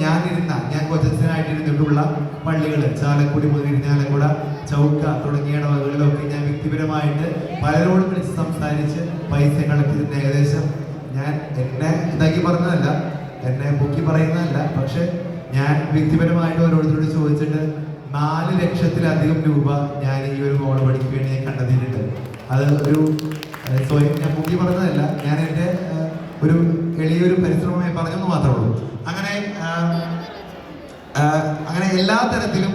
ഞാൻ കൊച്ചനായിട്ടിരുന്നിട്ടുള്ള പള്ളികൾ ചാലക്കുടി മുതൽ ഇരിഞ്ഞാലക്കുട, ചൗക്ക തുടങ്ങിയ ഇടവകളിലൊക്കെ ഞാൻ വ്യക്തിപരമായിട്ട് പലരോടും വിളിച്ച് സംസാരിച്ച് പൈസ കളക്ട് ചെയ്തിട്ട് ഏകദേശം ഞാൻ എന്നെ ഇതാക്കി പറഞ്ഞതല്ല, എന്നെ പൊക്കി പറയുന്നതല്ല, പക്ഷെ ഞാൻ വ്യക്തിപരമായിട്ട് ഓരോരുത്തരോട് ചോദിച്ചിട്ട് 4 ലക്ഷത്തിലധികം രൂപ ഞാൻ ഈ ഒരു മോള് പഠിക്ക് വേണ്ടി ഞാൻ കണ്ടെത്തിയിട്ടുണ്ട്. അത് ഒരു സ്വയം ഞാൻ പൊക്കി പറഞ്ഞതല്ല, ഞാൻ എൻ്റെ ഒരു എളിയൊരു പരിശ്രമമായി പറഞ്ഞെന്ന് മാത്രമേ ഉള്ളൂ. അങ്ങനെ എല്ലാ തരത്തിലും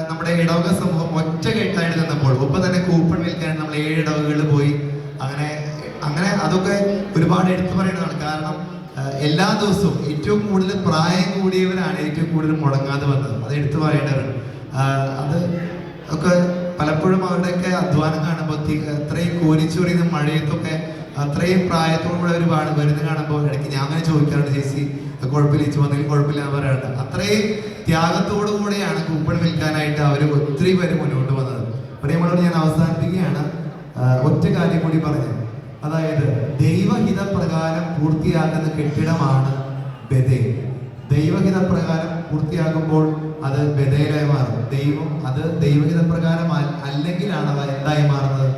നമ്മുടെ ഇടവക സമൂഹം ഒറ്റക്കെട്ടായിട്ട് നിന്നപ്പോൾ, ഒപ്പം തന്നെ കൂപ്പൺ വിൽക്കാൻ നമ്മൾ 7 ഇടവകളിൽ പോയി. അങ്ങനെ അതൊക്കെ ഒരുപാട് എടുത്തു പറയേണ്ടതാണ്. കാരണം എല്ലാ ദിവസവും ഏറ്റവും കൂടുതൽ പ്രായം കൂടിയവരാണ് ഏറ്റവും കൂടുതൽ മുടങ്ങാതെ വന്നത്. അത് എടുത്തു പറയേണ്ടവരാണ്. അത് ഒക്കെ പലപ്പോഴും അവരുടെയൊക്കെ അധ്വാനം കാണുമ്പോൾ അത്രയും കോരിച്ചൊറിയുന്ന മഴയത്തൊക്കെ അത്രയും പ്രായത്തോടുകൂടെ ഒരുപാട് വരുന്നത് കാണുമ്പോൾ ഇടയ്ക്ക് ഞാൻ അങ്ങനെ ചോദിക്കാറുണ്ട്, ചേച്ചി കുഴപ്പമില്ല, ചേച്ചി വന്നെങ്കിൽ കുഴപ്പമില്ല എന്ന് പറയാറുണ്ട്. അത്രയും ത്യാഗത്തോടു കൂടെയാണ് കൂപ്പൺ വിൽക്കാനായിട്ട് അവർ ഒത്തിരി പേര് മുന്നോട്ട് വന്നത്. പ്രിയമുള്ളവർ, ഞാൻ അവസാനിപ്പിക്കുകയാണ് ഒറ്റ കാര്യം കൂടി പറഞ്ഞത്. അതായത് ദൈവഹിത പ്രകാരം പൂർത്തിയാക്കുന്ന കെട്ടിടമാണ് ബഥേൽ. ദൈവഹിത പ്രകാരം പൂർത്തിയാക്കുമ്പോൾ അത് ബഥേലായി മാറും. അത് ദൈവഹിത പ്രകാരം അല്ലെങ്കിലാണ് അത് എന്തായി മാറുന്നത്?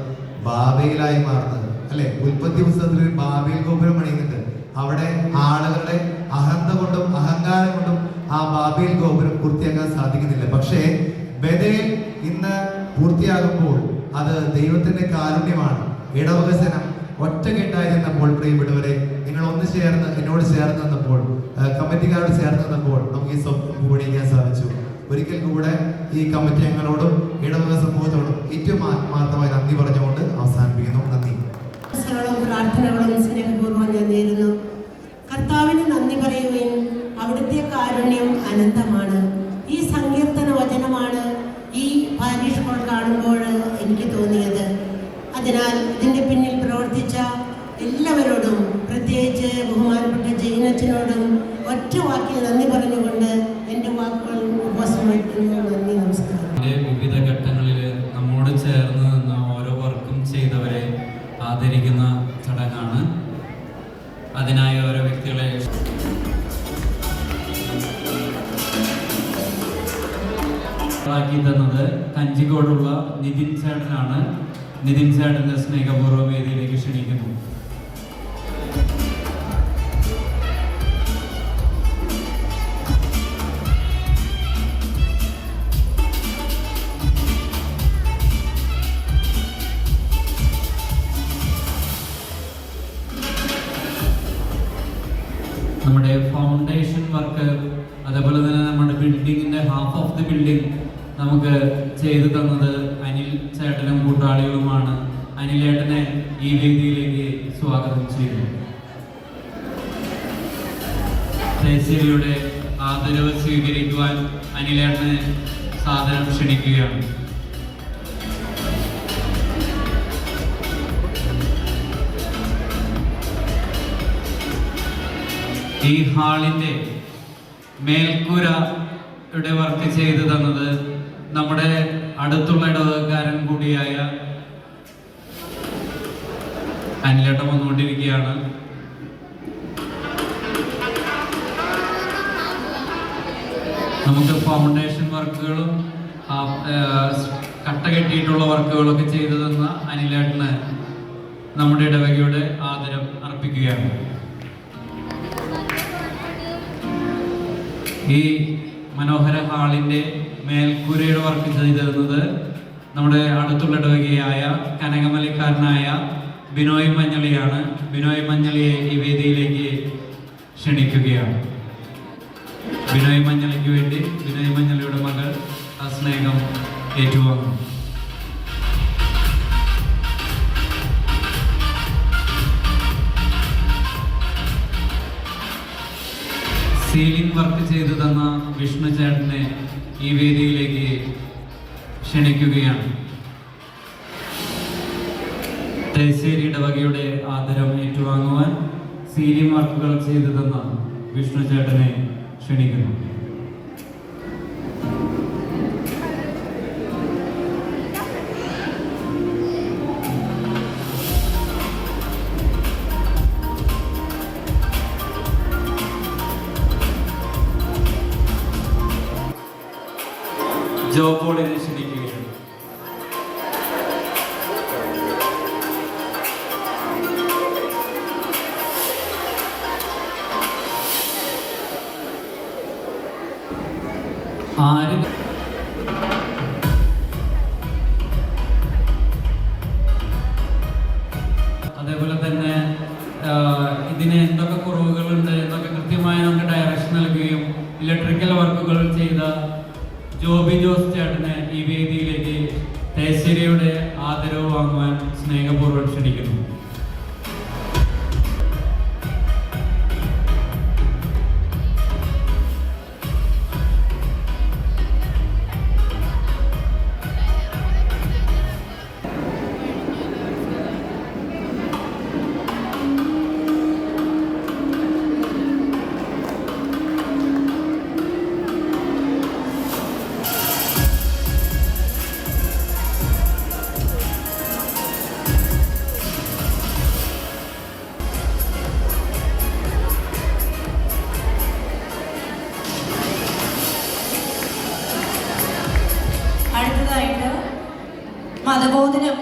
ബാബേലായി മാറുന്നത് അല്ലെ? ഉൽപ്പത്തി പുസ്തകത്തിൽ ബാബേൽ ഗോപുരം പണിയുന്നുണ്ട്. അവിടെ ആളുകളുടെ അഹന്ത കൊണ്ടും അഹങ്കാരം കൊണ്ടും ആ ബാബേൽ ഗോപുരം പൂർത്തിയാക്കാൻ സാധിക്കുന്നില്ല. പക്ഷേ ബഥേൽ ഇന്ന് പൂർത്തിയാകുമ്പോൾ അത് ദൈവത്തിന്റെ കാരുണ്യമാണ്. ഇടവകസനം ഒറ്റക്കെട്ടായിരുന്നപ്പോൾ പ്രിയപ്പെട്ടവരെ, നിങ്ങൾ എന്നോട് ചേർന്ന് നിന്നപ്പോൾ, കമ്മിറ്റിക്കാരോട് ചേർന്ന് നിന്നപ്പോൾ നമുക്ക് ഈ സ്വപ്നം പൂർത്തീകരിക്കാൻ സാധിച്ചു. ഒരിക്കൽ കൂടെ ഈ കമ്മിറ്റി അംഗങ്ങളോടും ഇടവക സമൂഹത്തോടും ഏറ്റവും ആത്മാർത്ഥമായി നന്ദി പറഞ്ഞുകൊണ്ട് അവസാനിപ്പിക്കുന്നു. നന്ദി. പ്രാർത്ഥനകളും സ്നേഹപൂർവ്വം ഞാൻ നേരുന്നു. കർത്താവിന് നന്ദി പറയുകയും അവിടുത്തെ കാരുണ്യം അനന്തമാണ്. ഈ സങ്കീർത്തന വചനമാണ് ഈ പാരിഷ് ഹോൾ കാണുമ്പോൾ എനിക്ക് തോന്നിയത്. അതിനാൽ ഇതിൻ്റെ പിന്നിൽ പ്രവർത്തിച്ച എല്ലാവരോടും, പ്രത്യേകിച്ച് ബഹുമാനപ്പെട്ട ജൈനച്ചനോടും ഒറ്റ വാക്കിൽ നന്ദി പറഞ്ഞുകൊണ്ട് എൻ്റെ വാക്കുകൾ ഉപസംഹരിക്കുന്നു. നന്ദി, നമസ്കാരം. വിവിധ ഘട്ടങ്ങളിൽ നമ്മോട് ചേർന്ന് നിന്ന് ഓരോ വർക്കും ചെയ്തവരെ ആദരിക്കുന്ന ചടങ്ങാണ്. അതിനായി ഓരോ വ്യക്തികളെ ാക്കി തന്നത് കഞ്ചിക്കോടുള്ള നിതിൻ ചേട്ടനാണ്. നിതിൻ ചേട്ടന്റെ സ്നേഹപൂർവ്വ വേദിയിലേക്ക് ക്ഷണിക്കുന്നു. നമ്മുടെ ഫൗണ്ടേഷൻ വർക്ക്, അതേപോലെ തന്നെ നമ്മുടെ ബിൽഡിങ്ങിന്റെ ഹാഫ് ഓഫ് ദി ബിൽഡിംഗ് നമുക്ക് ചെയ്തു തന്നത് അനിൽ ചേട്ടനും കൂട്ടാളികളുമാണ്. അനിലേട്ടനെ ഈ വേദിയിലേക്ക് സ്വാഗതം ചെയ്യുന്നു. തേശ്ശേരിയുടെ ആദരവ് സ്വീകരിക്കുവാൻ അനിലേട്ടനെ സാദരം ക്ഷണിക്കുകയാണ്. ഈ ഹാളിൻ്റെ മേൽക്കൂരയുടെ വർക്ക് ചെയ്തു തന്നത് നമ്മുടെ അടുത്തുള്ള ഇടവകക്കാരൻ കൂടിയായ അനിലേട്ടൻ വന്നുകൊണ്ടിരിക്കുകയാണ്. നമുക്ക് ഫൗണ്ടേഷൻ വർക്കുകളും കട്ട കെട്ടിയിട്ടുള്ള വർക്കുകളൊക്കെ ചെയ്തു തന്ന അനിലേട്ടന് നമ്മുടെ ഇടവകയുടെ ആദരം അർപ്പിക്കുകയാണ്. ഈ മനോഹര ഹാളിൻ്റെ മേൽക്കൂരയുടെ വർക്ക് ചെയ്തു തരുന്നത് നമ്മുടെ അടുത്തുള്ള ഇടവകയായ കനകമലക്കാരനായ ബിനോയ് മഞ്ഞളിയാണ്. ബിനോയ് മഞ്ഞളിയെ ഈ വേദിയിലേക്ക് ക്ഷണിക്കുകയാണ്. ബിനോയ് മഞ്ഞളിക്ക് വേണ്ടി ബിനോയ് മഞ്ഞളിയുടെ മകൾ ആ സ്നേഹം ഏറ്റുവാങ്ങും. സീലിംഗ് വർക്ക് ചെയ്തു തന്ന വിഷ്ണു ചേട്ടനെ ഈ വേദിയിലേക്ക് ക്ഷണിക്കുകയാണ്. തേശ്ശേരി ഇടവകയുടെ ആദരം ഏറ്റുവാങ്ങുവാൻ സീലിംഗ് വർക്കുകൾ ചെയ്തു തന്ന വിഷ്ണു ചേട്ടനെ ക്ഷണിക്കുന്നു. ജോബോളിനെ ക്ഷണിക്കുകയാണ്. ആരും അതേപോലെ തന്നെ ഇതിന് എന്തൊക്കെ കുറവുകളുണ്ട് എന്നൊക്കെ കൃത്യമായി നമുക്ക് ഡയറക്ഷൻ നൽകുകയും ഇലക്ട്രിക്കൽ വർക്കുകൾ ചെയ്ത ജോബി ജോസ് ചേട്ടനെ ഈ വേദിയിലേക്ക് തേശ്ശേരിയുടെ ആദരവ് വാങ്ങുവാൻ സ്നേഹപൂർവ്വം ക്ഷണിക്കുന്നു. അടുത്തതായിട്ട് മതബോധനം